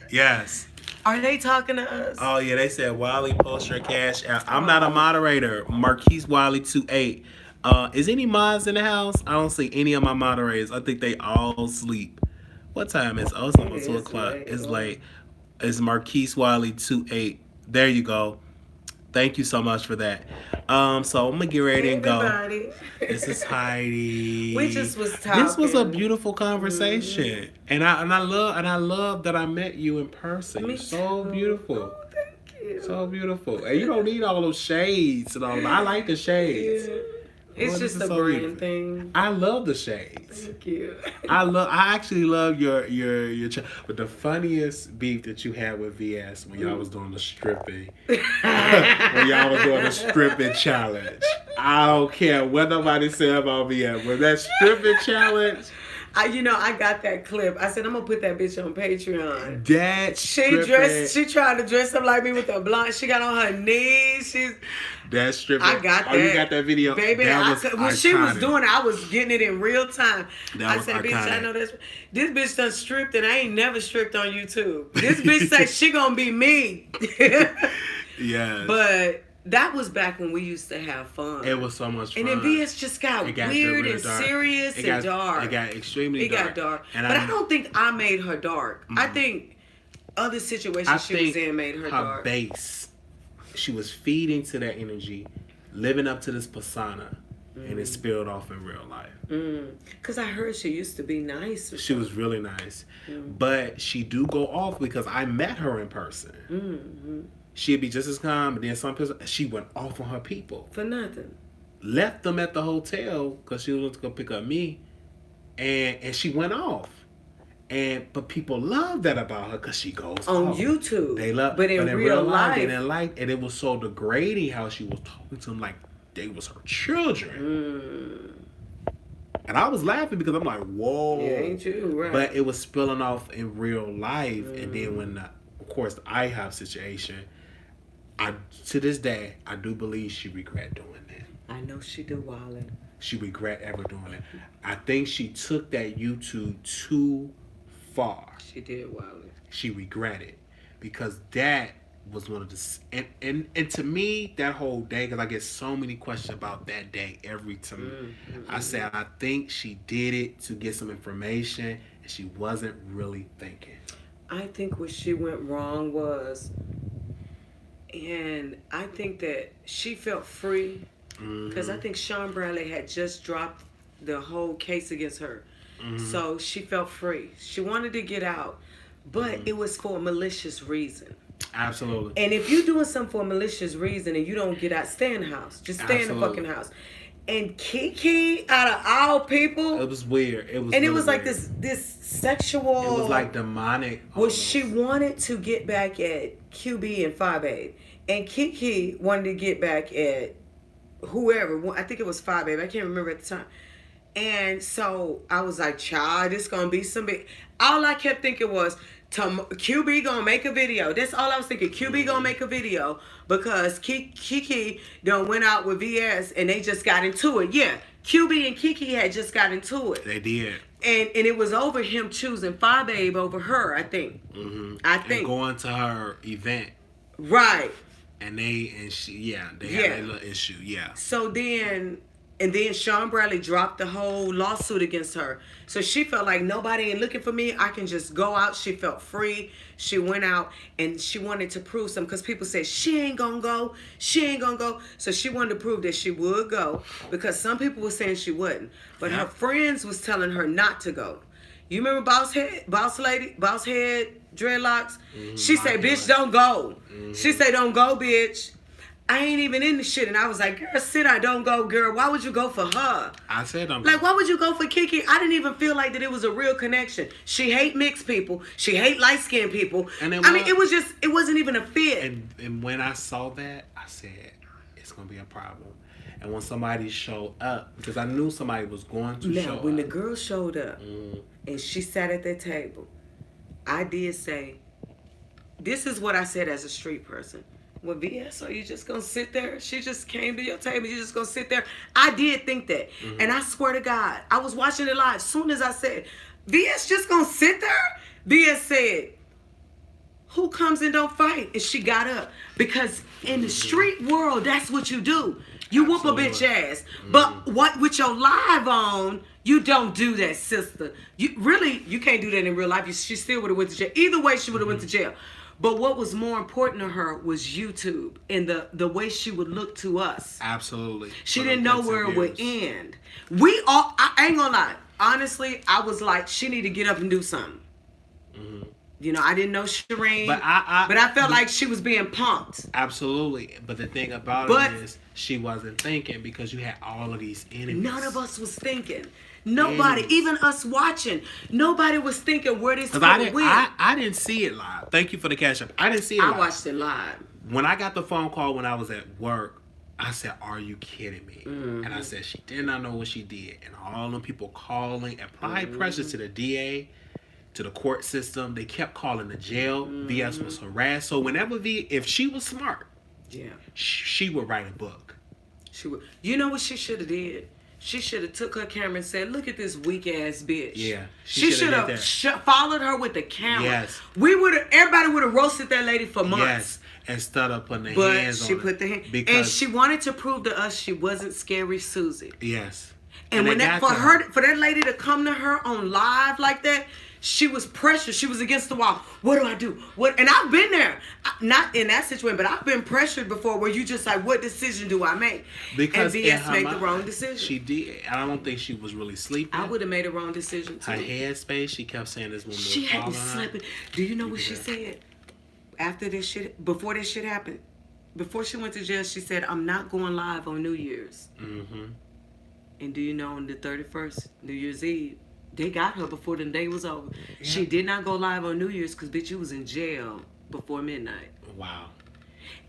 yes. Are they talking to us? Oh yeah, they said Wiley post your cash out. I'm not a moderator. Marquise Wiley 28. Is any mods in the house? I don't see any of my moderators. I think they all sleep. What time is? Oh, it's almost 2 o'clock. late. It's late. It's Marquise Wiley 28. There you go. Thank you so much for that. So I'm gonna get ready and go. Everybody. This is Heidi. We just was talking. This was a beautiful conversation, and I love that I met you in person. Me You're so too. beautiful. Oh, thank you. So beautiful. And you don't need all those shades and all that. I like the shades. Yeah. It's Boy, this just is a so brand beautiful. thing. I love the shades. Thank you. I actually love your but the funniest beef that you had with VS when y'all was doing the stripping. When y'all was doing the stripping challenge. I don't care what nobody said about VS. But that stripping challenge, I got that clip. I said I'm gonna put that bitch on Patreon. that She tried to dress up like me with a blonde. She got on her knees. that stripping. I got that. Oh, you got that video? Baby, That was when she was iconic. doing it, I was getting it in real time. That I was said, bitch, iconic. I know this bitch done stripped and I ain't never stripped on YouTube. This bitch said she gonna be me. Yes. But that was back when we used to have fun. It was so much fun. And then VS just got It got weird really and dark. serious and dark. It got extremely It dark. got dark. And But I don't think I made her dark. I think other situations she was in made her dark. Base, she was feeding to that energy, living up to this persona, and it spilled off in real life. Because I heard she used to be nice. She was really nice. But she do go off because I met her in person. She'd be just as calm, but then some person, she went off on her people. For nothing. Left them at the hotel because she was going to go pick up me, and she went off. But people love that about her because she goes On off. YouTube. They love, but in real life, they didn't like, and it was so degrading how she was talking to them like they was her children. And I was laughing because I'm like, whoa. Yeah, ain't you right? But it was spilling off in real life, and then when, of course, the IHOP situation, to this day, I do believe she regret doing that. I know she do, Wiley. She regret ever doing it. I think she took that YouTube too far. She did, Wiley. She regretted because that was one of the and to me that whole day, because I get so many questions about that day every time. I said I think she did it to get some information and she wasn't really thinking. I think what she went wrong was, and I think that she felt free because I think Sean Bradley had just dropped the whole case against her. So she felt free. She wanted to get out, but it was for a malicious reason. Absolutely. And if you're doing something for a malicious reason and you don't get out, stay in the house. Just stay in the fucking house. And Kiki, out of all people, it was weird. It was, and really it was like weird. this sexual. It was like demonic. Well, she wanted to get back at QB and 5'8", and Kiki wanted to get back at whoever. I think it was 5'8". I can't remember at the time. And so I was like, child, this gonna be some big. All I kept thinking was, QB gonna make a video. That's all I was thinking. QB gonna make a video because Kiki done went out with VS and they just got into it. Yeah, QB and Kiki had just got into it. They did. And it was over him choosing 5'8" over her, I think. I think. And going to her event. Right. And they had a little issue. Yeah. So then. And then Sean Bradley dropped the whole lawsuit against her. So she felt like nobody ain't looking for me. I can just go out. She felt free. She went out and she wanted to prove something because people said she ain't gonna go. She ain't gonna go. So she wanted to prove that she would go because some people were saying she wouldn't. But her friends was telling her not to go. You remember Boss Head dreadlocks? She said, bitch, don't go. She said, don't go, bitch. I ain't even in the shit. And I was like, girl, sit down, don't go, girl. Why would you go for her? I said don't go. Like, why would you go for Kiki? I didn't even feel like that it was a real connection. She hate mixed people. She hate light-skinned people. And it wasn't even a fit. And when I saw that, I said, it's going to be a problem. And when somebody showed up, because I knew somebody was going to show up. Now, when the girl showed up and she sat at that table, I did say, this is what I said as a street person. Well, VS, are you just going to sit there? She just came to your table. You just going to sit there? I did think that. And I swear to God, I was watching it live. As soon as I said, VS just going to sit there? VS said, who comes and don't fight? And she got up. Because in the street world, that's what you do. You whoop a bitch ass. But what with your live on, you don't do that, sister. You can't do that in real life. She still would have went to jail. Either way, she would have went to jail. But what was more important to her was YouTube and the way she would look to us. Absolutely. She didn't know where it would end. I ain't gonna lie. Honestly, I was like, she need to get up and do something. You know, I didn't know Shireen, but I felt like she was being punked. Absolutely. But the thing about it is, she wasn't thinking because you had all of these enemies. None of us was thinking. Nobody, even us watching, nobody was thinking where this could win. I didn't see it live. Thank you for the cash up. I didn't see it live. I watched it live. When I got the phone call when I was at work, I said, are you kidding me? And I said, she did not know what she did. And all them people calling, applying pressure to the DA, to the court system. They kept calling the jail. VS was harassed. So whenever if she was smart, she would write a book. She would. You know what she should have did? She should have took her camera and said, look at this weak ass bitch. Yeah. She should have followed her with the camera. Yes. Everybody would have roasted that lady for months. Yes. Instead of putting the hands on But she put the hand. And she wanted to prove to us she wasn't Scary Susie. Yes. And when for that lady to come to her on live like that, she was pressured. She was against the wall. What do I do? And I've been there. Not in that situation, but I've been pressured before where you just like, what decision do I make? Because and VS made the wrong decision. She did. I don't think she was really sleeping. I would have made a wrong decision too. Her headspace, she kept saying this woman she had me sleeping. Do you know what she said? After this shit, before this shit happened, before she went to jail, she said, I'm not going live on New Year's. And do you know on the 31st, New Year's Eve, They got her before the day was over. Yeah. She did not go live on New Year's because, bitch, you was in jail before midnight. Wow.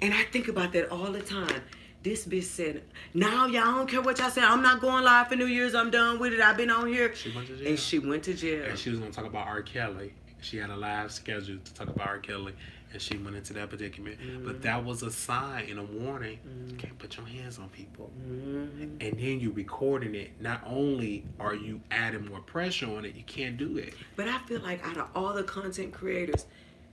And I think about that all the time. This bitch said, "Now y'all don't care what y'all say. I'm not going live for New Year's. I'm done with it. I've been on here." She went to jail. And she went to jail. And she was going to talk about R. Kelly. She had a live schedule to talk about R. Kelly. And she went into that predicament. But that was a sign and a warning. You can't put your hands on people. And then you recording it. Not only are you adding more pressure on it, you can't do it. But I feel like out of all the content creators,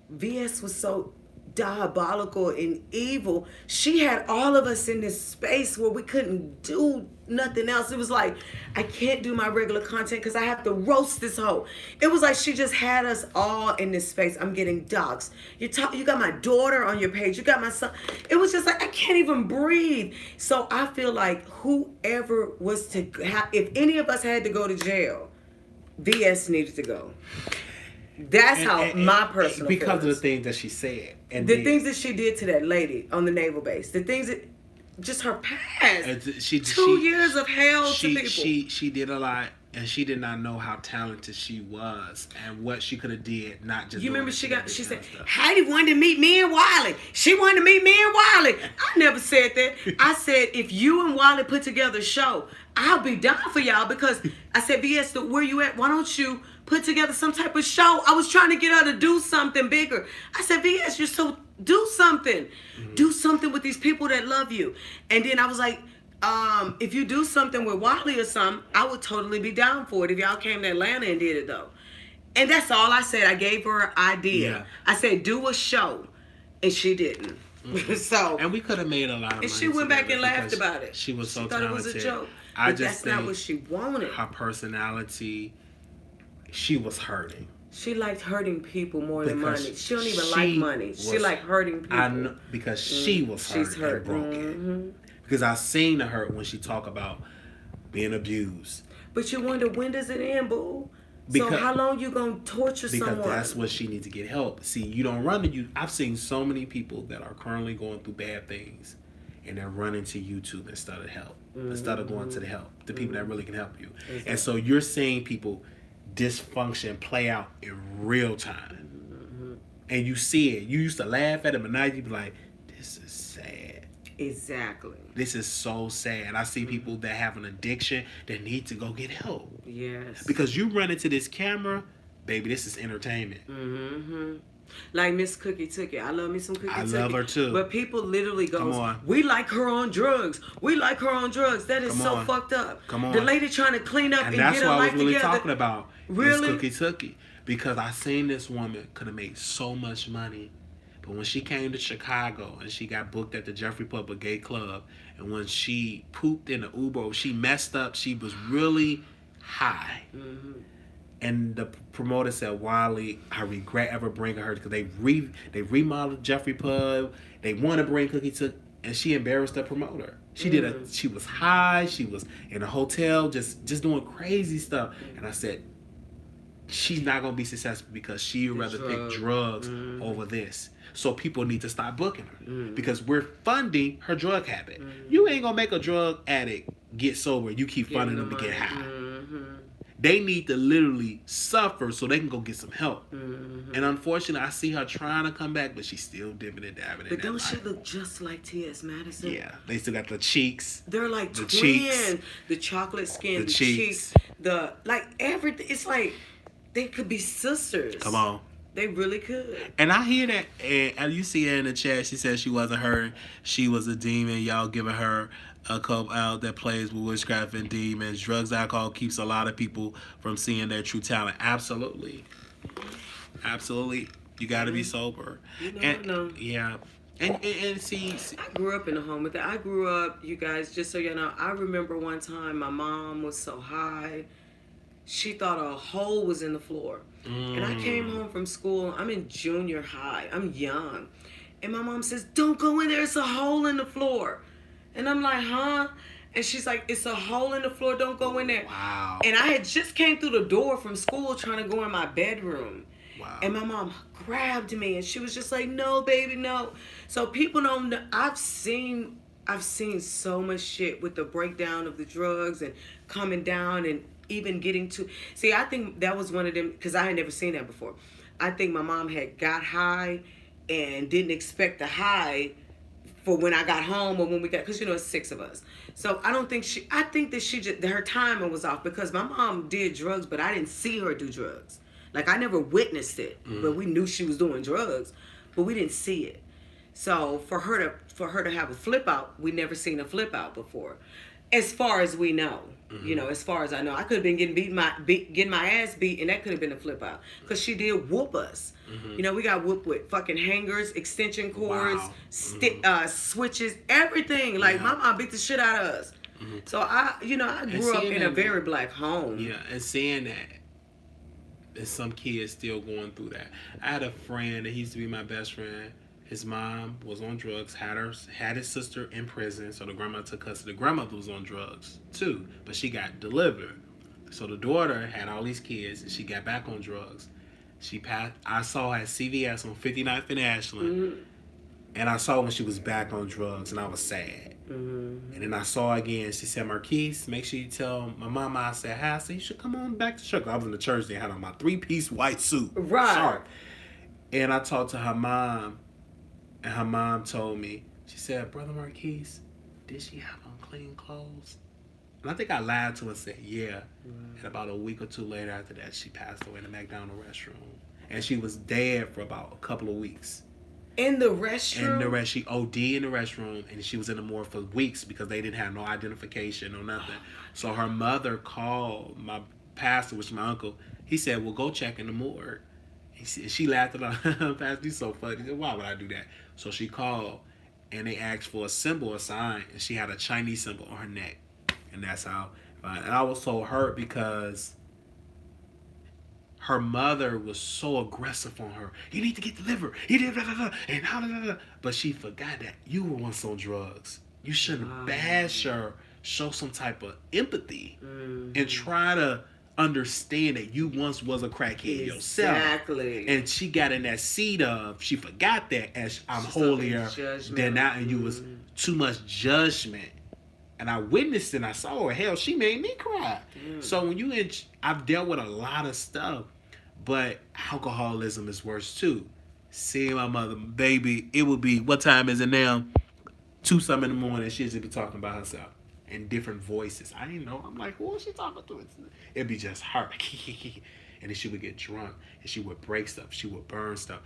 VS was so diabolical and evil. She had all of us in this space where we couldn't do nothing else. It was like, I can't do my regular content because I have to roast this hoe. It was like she just had us all in this space. I'm getting doxxed. You got my daughter on your page. You got my son. It was just like, I can't even breathe. So I feel like whoever was to if any of us had to go to jail, VS needed to go. That's how my personal because feelings. of the things that she said. And the things that she did to that lady on the naval base. The things that, just her past. 2 years of hell to people. She did a lot, and she did not know how talented she was and what she could have did, not just. You remember she said, Heidi wanted to meet me and Wiley. She wanted to meet me and Wiley. I never said that. I said, if you and Wiley put together a show, I'll be down for y'all, because I said, VS, where you at? Why don't you put together some type of show? I was trying to get her to do something bigger. I said, VS, you're so, do something. Do something with these people that love you. And then I was like, if you do something with Wiley or something, I would totally be down for it if y'all came to Atlanta and did it, though. And that's all I said. I gave her an idea. Yeah. I said, do a show. And she didn't. So, and we could have made a lot of money. And she went back and laughed about it. She was so she thought talented. It was a joke. I but just that's not what she wanted. Her personality, she was hurting. She liked hurting people more than money. She don't even like money. She liked hurting people. I know, because she was hurt and broken. Because I seen her hurt when she talk about being abused. But you wonder, when does it end, boo? So how long you gonna torture someone? Because that's what she needs to get help. See, you don't run to you. I've seen so many people that are currently going through bad things, and they're running to YouTube instead of help, instead of going to the help, the people that really can help you. Exactly. And so you're seeing people dysfunction play out in real time, and you see it. You used to laugh at it, but now you be like, "This is sad." Exactly. This is so sad. I see people that have an addiction that need to go get help. Yes. Because you run into this camera, baby, this is entertainment. Like Miss Cookie Tookie. I love me some Cookie Tookie. I love her too. But people literally go, we like her on drugs. We like her on drugs. That is so fucked up. Come on. The lady trying to clean up and get her life together. And that's what I was really talking about. Really? Miss Cookie Tookie. Because I seen this woman could have made so much money. But when she came to Chicago and she got booked at the Jeffrey Public Gay Club, and when she pooped in the Uber, she messed up. She was really high. And the promoter said, Wiley, I regret ever bringing her, because they remodeled Jeffrey Pub. They want to bring Cookie Tookie, and she embarrassed the promoter. She was high. She was in a hotel just doing crazy stuff. And I said, she's not going to be successful because she would rather pick drugs over this. So people need to stop booking her because we're funding her drug habit. You ain't going to make a drug addict get sober. You keep funding them to get high. They need to literally suffer so they can go get some help. And unfortunately, I see her trying to come back, but she's still dipping and dabbing. But don't she look just like T.S. Madison? Yeah, they still got the cheeks. They're like the twins. Cheeks. The chocolate skin, the cheeks, everything. It's like they could be sisters. Come on. They really could. And I hear that, and you see her in the chat, she said she wasn't her, she was a demon. Y'all giving her a couple out that plays with witchcraft and demons. Drugs, alcohol keeps a lot of people from seeing their true talent. Absolutely. Absolutely. You got to be sober. You never know. Yeah. And see, I grew up in a home with that. I grew up, you guys, just so you know, I remember one time my mom was so high, she thought a hole was in the floor. And I came home from school. I'm in junior high. I'm young. And my mom says, don't go in there. It's a hole in the floor. And I'm like, huh? And she's like, it's a hole in the floor. Don't go in there. Wow. And I had just came through the door from school trying to go in my bedroom. Wow. And my mom grabbed me and she was just like, no, baby, no. So people don't know. I've seen I've seen so much shit with the breakdown of the drugs and coming down and even getting to. See, I think that was one of them because I had never seen that before. I think my mom had got high and didn't expect the high for when I got home or when we got, because it's 6 of us. So I don't think I think that she just, her timing was off because my mom did drugs, but I didn't see her do drugs. Like, I never witnessed it, but we knew she was doing drugs, but we didn't see it. So for her to have a flip out, we never seen a flip out before, as far as we know. As far as I know, I could have been getting my ass beat, and that could have been a flip out because she did whoop us. We got whooped with fucking hangers, extension cords, switches, everything. Like, my mom beat the shit out of us. So I grew up in a very black home. Yeah, and seeing that, there's some kids still going through that. I had a friend that used to be my best friend. His mom was on drugs, had his sister in prison, so the grandma took custody. The grandmother was on drugs too, but she got delivered. So the daughter had all these kids, and she got back on drugs. I saw her at CVS on 59th and Ashland, and I saw when she was back on drugs, and I was sad. And then I saw her again. She said, Marquise, make sure you tell my mama I said hi. I said, you should come on back to church. I was in the church. They had on my 3-piece white suit. Right. Sharp. And I talked to her mom, and her mom told me, she said, Brother Marquise, did she have on clean clothes? And I think I lied to her and said, yeah. And about a week or 2 later after that, she passed away in the McDonald's restroom. And she was dead for about a couple of weeks. In the restroom? She OD'd in the restroom, and she was in the morgue for weeks because they didn't have no identification or nothing. So her mother called my pastor, which is my uncle. He said, well, go check in the morgue. She laughed at her. Pastor, you so funny. He said, why would I do that? So she called, and they asked for a symbol, a sign, and she had a Chinese symbol on her neck. And that's how. And I was so hurt because her mother was so aggressive on her. You need to get delivered. You did and how blah, blah. But she forgot that you were once on drugs. You shouldn't bash her. Show some type of empathy and try to understand that you once was a crackhead yourself. Exactly. And she got in that seat of she forgot that as I'm holier than that, and you was too much judgment. And I witnessed it and I saw her. Hell, she made me cry. So when I've dealt with a lot of stuff, but alcoholism is worse too. Seeing my mother, baby, it would be, what time is it now? 2-something in the morning, she'd just be talking about herself in different voices. I didn't know. I'm like, who is she talking to? It'd be just her. And then she would get drunk and she would break stuff. She would burn stuff.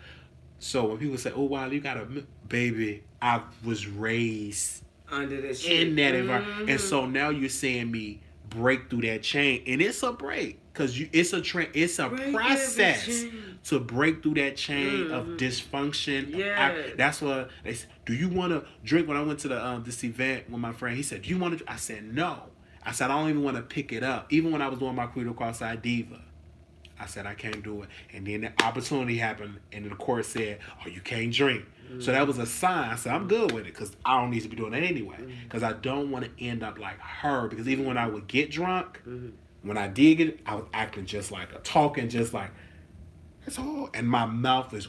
So when people say, oh, wow, you got a baby, I was raised under this shit. In that environment. And so now you're seeing me break through that chain. And it's a break. Because it's a process to break through that chain of dysfunction. Yeah. That's what they said. Do you want to drink? When I went to this event with my friend, he said, do you want to? I said, no. I said, I don't even want to pick it up. Even when I was doing my Credo Cross-Eyed Diva, I said, I can't do it. And then the opportunity happened, and the court said, oh, you can't drink. So that was a sign. I said, I'm good with it because I don't need to be doing that anyway. Because I don't want to end up like her. Because even when I would get drunk, when I did get it, I was acting just like her, talking just like, that's all. And my mouth is,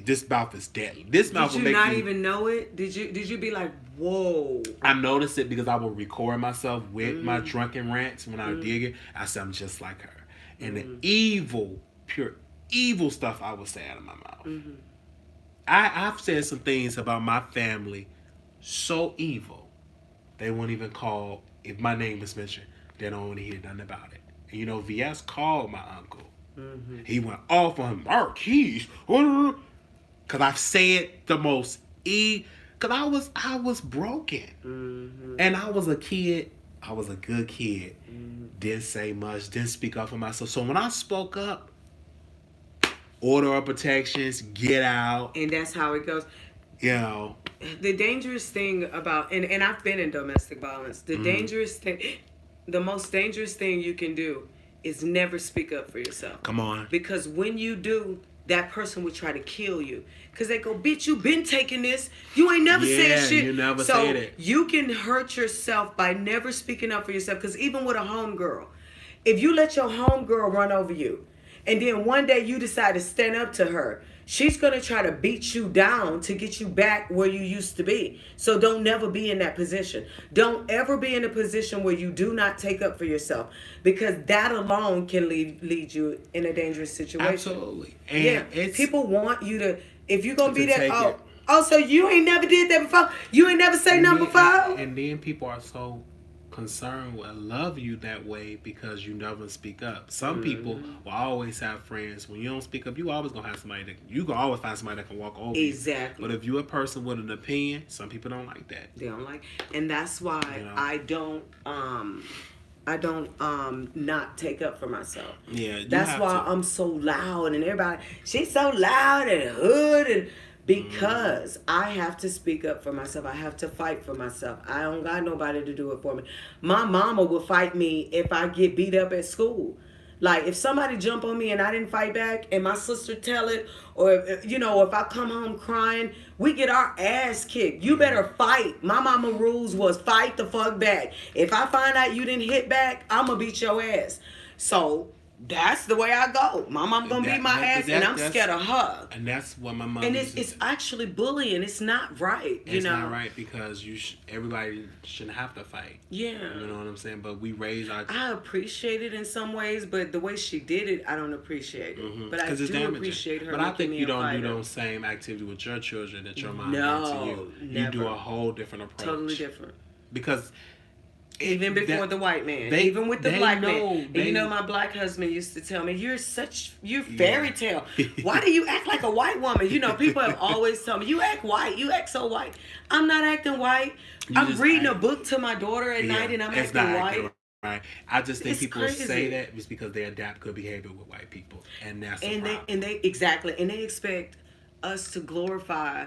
this mouth is deadly. This mouth will make you not even know it? Did you be like, whoa? I noticed it because I would record myself with my drunken rants when I did it. I said, I'm just like her. And the pure evil stuff I would say out of my mouth. I've said some things about my family so evil, they won't even call, if my name is mentioned, they don't want to hear nothing about it. And VS called my uncle. He went off on him, Marquise, because I said the most because I was broken. And I was a kid. I was a good kid. Didn't say much, didn't speak up for myself. So when I spoke up, order of protections, get out. And that's how it goes. The dangerous thing about, and I've been in domestic violence, the most dangerous thing you can do is never speak up for yourself. Come on. Because when you do, that person will try to kill you. Because they go, bitch, you been taking this. You ain't never said shit. You never said it. So you can hurt yourself by never speaking up for yourself. Because even with a homegirl, if you let your homegirl run over you, and then one day you decide to stand up to her, she's going to try to beat you down to get you back where you used to be. So don't never be in that position. Don't ever be in a position where you do not take up for yourself, because that alone can lead you in a dangerous situation. Absolutely. And people want you to, if you're going to be that, so you ain't never did that before? You ain't never say nothing before? And then people are so concerned with love you that way because you never speak up. Some people will always have friends. When you don't speak up, you always gonna have somebody that you can always find somebody that can walk over you. But if you're a person with an opinion, some people don't like that. They don't like, and that's why I don't not take up for myself. Yeah, that's why I'm so loud, and everybody, she's so loud and hood, and because I have to speak up for myself. I have to fight for myself. I don't got nobody to do it for me. My mama will fight me if I get beat up at school. Like, if somebody jump on me and I didn't fight back, and my sister tell it, or if I come home crying, we get our ass kicked. You better fight. My mama rules was fight the fuck back. If I find out you didn't hit back, I'm gonna beat your ass. So that's the way I go. My mom gonna beat my ass, and I'm scared of her. And that's what my mom. And it's actually bullying. It's not right. It's not right, because everybody shouldn't have to fight. Yeah. You know what I'm saying? But we raise our. I appreciate it in some ways, but the way she did it, I don't appreciate it. But I do appreciate her. But I think you don't do those same activity with your children that your mom did to you. Never. You do a whole different approach. Totally different. Because. Even before the white man, even with the black man. And my black husband used to tell me, you're fairy tale. Why do you act like a white woman? People have always told me, you act white, you act so white. I'm not acting white. I'm reading a book to my daughter at night, and I'm acting white. Right. I just think people say that just because they adapt good behavior with white people, and that's the problem. They expect us to glorify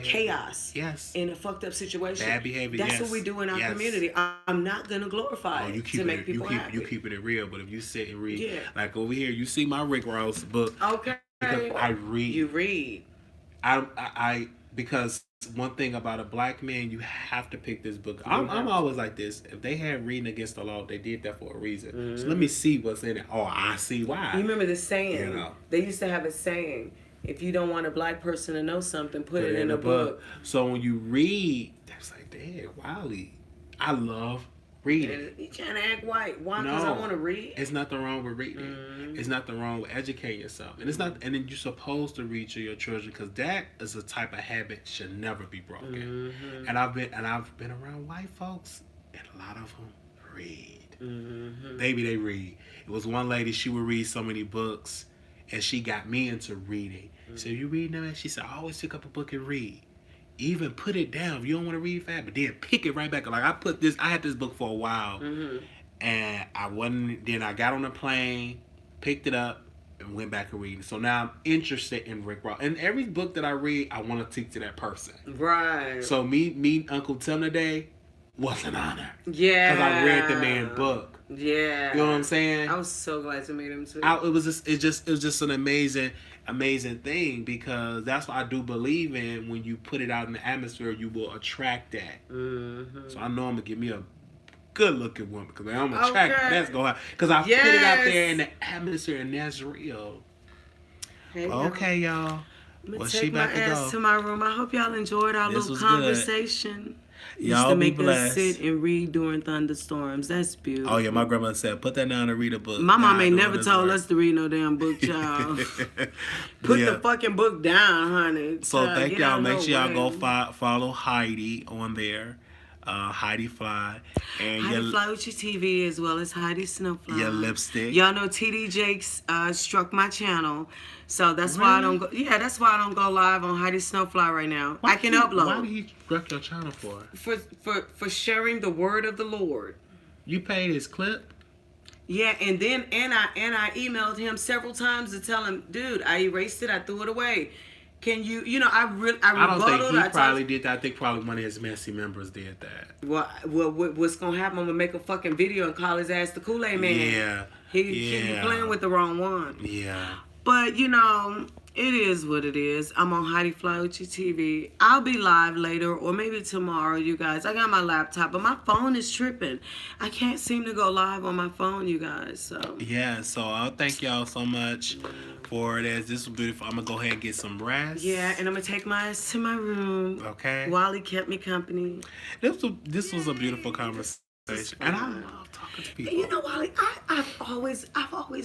chaos, in a fucked up situation. Bad behavior. That's what we do in our community. I'm not gonna glorify it to make people happy. You keeping it real, but if you sit and read, like over here, you see my Rick Ross book. Okay. Because I read. You read. I because one thing about a black man, you have to pick this book. I'm always like this. If they had reading against the law, they did that for a reason. So let me see what's in it. Oh, I see why. You remember the saying? They used to have a saying. If you don't want a black person to know something, put it in a book. So when you read, that's like, damn, Wiley. I love reading. You trying to act white? Why? Because I want to read. It's nothing wrong with reading. It's nothing wrong with educating yourself, and it's not. And then you're supposed to read to your children, because that is a type of habit should never be broken. And I've been around white folks, and a lot of them read. Baby, they read. It was one lady. She would read so many books. And she got me into reading. So you reading them? She said, I always pick up a book and read. Even put it down if you don't want to read fast, but then pick it right back. Like I had this book for a while, and then I got on a plane, picked it up, and went back and reading. So now I'm interested in Rick Ross. And every book that I read, I want to teach to that person. Right. So meeting Uncle Tim today was an honor. Yeah. Because I read the man's book. Yeah. You know what I'm saying? I was so glad to meet him too. It was just an amazing thing, because that's what I do believe in. When you put it out in the atmosphere, you will attract that. So I know I'm gonna give me a good looking woman, because I'm gonna attract that's going because I put it out there in the atmosphere, and that's real. Hey, okay, y'all. Well, she about to go to my room. I hope y'all enjoyed our little conversation. Good. Y'all be blessed. Us sit and read during thunderstorms. That's beautiful. Oh yeah, my grandma said, put that down and read a book. My mom ain't never told us to read no damn book, y'all. Put the fucking book down, honey. So thank y'all. Make sure y'all go follow Heidi on there. Heidi Fly. And Heidi Fly with your TV, as well as Heidi Snowfly. Your lipstick. Y'all know TD Jakes struck my channel. So that's why I don't go. Yeah, that's why I don't go live on Heidi Snowfly right now. I can upload. Why did he struck your channel for? For sharing the word of the Lord. You paid his clip? Yeah, and I emailed him several times to tell him, dude, I erased it, I threw it away. Can you, I don't think he probably did that. I think probably one of his messy members did that. Well, what's gonna happen? I'm gonna make a fucking video and call his ass the Kool-Aid Man. Yeah. He playing with the wrong one. Yeah. But It is what it is. I'm on Heidi Fly with your TV. I'll be live later or maybe tomorrow, you guys. I got my laptop, but my phone is tripping. I can't seem to go live on my phone, you guys. So Yeah, so I'll thank y'all so much for this. This was beautiful. I'm gonna go ahead and get some rest. yeah, and I'm gonna take my ass to my room. Okay. Wiley kept me company. This was a beautiful conversation, and I love talking to people. And you know, Wiley, I've always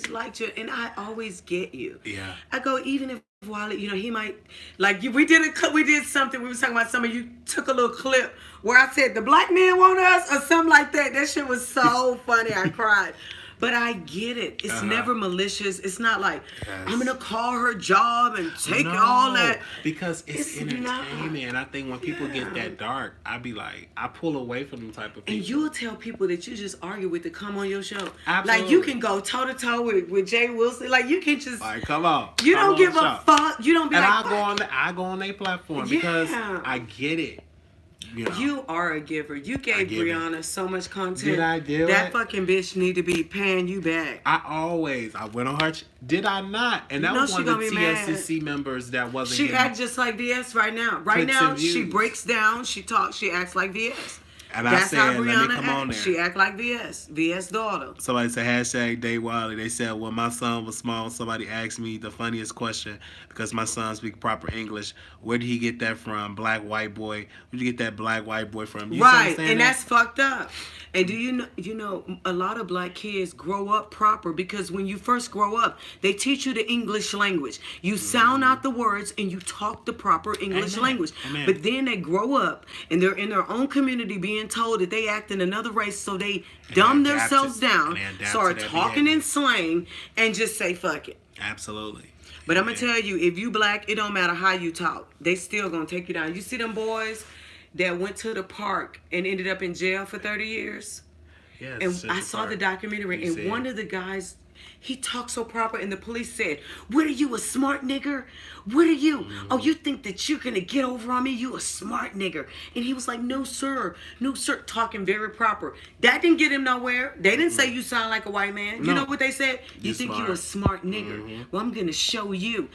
liked you, and I always get you. Yeah. I go, even if Wiley, you know, he might like you. We did something. We was talking about something. You took a little clip where I said the black man want us or something like that. That shit was so funny. I cried. But I get it. It's never malicious. It's not like I'm gonna call her job and take all that. Because it's entertainment. And I think when people get that dark, I be like, I pull away from them type of people. And you'll tell people that you just argue with to come on your show. Absolutely. Like you can go toe to toe with Jay Wilson. Like you can just come on. You don't give a fuck. You don't be and like. I go on their platform because I get it. You know. You are a giver. You gave Brianna so much content. Did I do that it? fucking bitch need to be paying you back. I went on her. Did I not? And that was one of the TSCC members that wasn't. She acts just like VS right now. Right now, she breaks down. She talks. She acts like VS. And that's I said, how Brianna let me come on there. She act like VS daughter. Somebody said hashtag Day Wiley. They said when my son was small, somebody asked me the funniest question because my son speaks proper English. Where did he get that from? Black white boy. Where'd you get that black white boy from? You right, and that's fucked up. And do you know a lot of black kids grow up proper because when you first grow up, they teach you the English language. You sound out the words and you talk the proper English language. Amen. But then they grow up and they're in their own community being told that they act in another race, so they dumb themselves down, start talking in slang, and just say fuck it. Absolutely. But I'm gonna tell you, if you black, it don't matter how you talk. They still gonna take you down. You see them boys that went to the park and ended up in jail for 30 years? Yes, and I saw the documentary, and one of the guys, he talked so proper, and the police said, "What are you, a smart nigger? What are you? Mm-hmm. Oh, you think that you're gonna get over on me? You a smart nigger." And he was like, no sir, talking very proper. That didn't get him nowhere. They didn't say you sound like a white man. You know what they said? You think smart. you a smart nigger. Well, I'm gonna show you.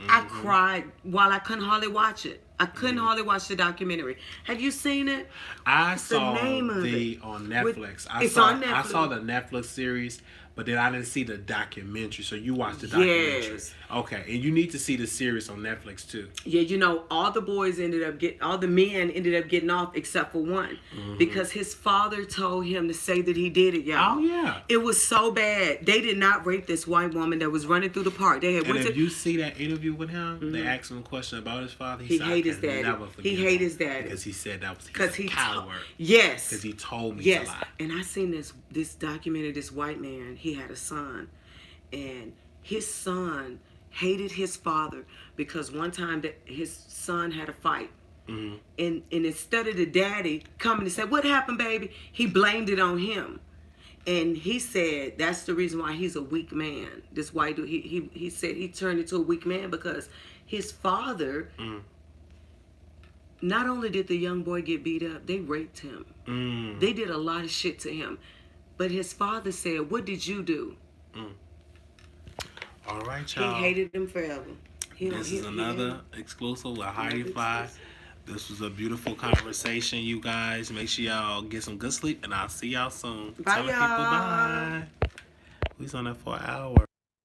I cried while I couldn't hardly watch it. I couldn't hardly watch the documentary. Have you seen it? I What's saw the name of it? On Netflix. It's on Netflix. I saw the Netflix series, but then I didn't see the documentary. So you watched the documentary. Yes. Okay, and you need to see the series on Netflix too. Yeah, you know, all the men ended up getting off except for one. Because his father told him to say that he did it, y'all. Oh yeah. It was so bad. They did not rape this white woman that was running through the park. They had if you see that interview with him, they asked him a question about his father. He hate his daddy. He hate his daddy. Because he said that was a coward. Yes. Because he told me to lie. And I seen this documentary, this white man, he had a son. And his son hated his father because one time that his son had a fight. And instead of the daddy coming and said, "What happened, baby?" he blamed it on him. And he said that's the reason why he's a weak man. This white dude, he said he turned into a weak man because his father, not only did the young boy get beat up, they raped him. They did a lot of shit to him. But his father said, "What did you do?" All right, y'all. He hated him forever. This is another exclusive with Heidi Fly. This was a beautiful conversation, you guys. Make sure y'all get some good sleep, and I'll see y'all soon. Bye, Tell y'all. people bye. We was on that for an hour.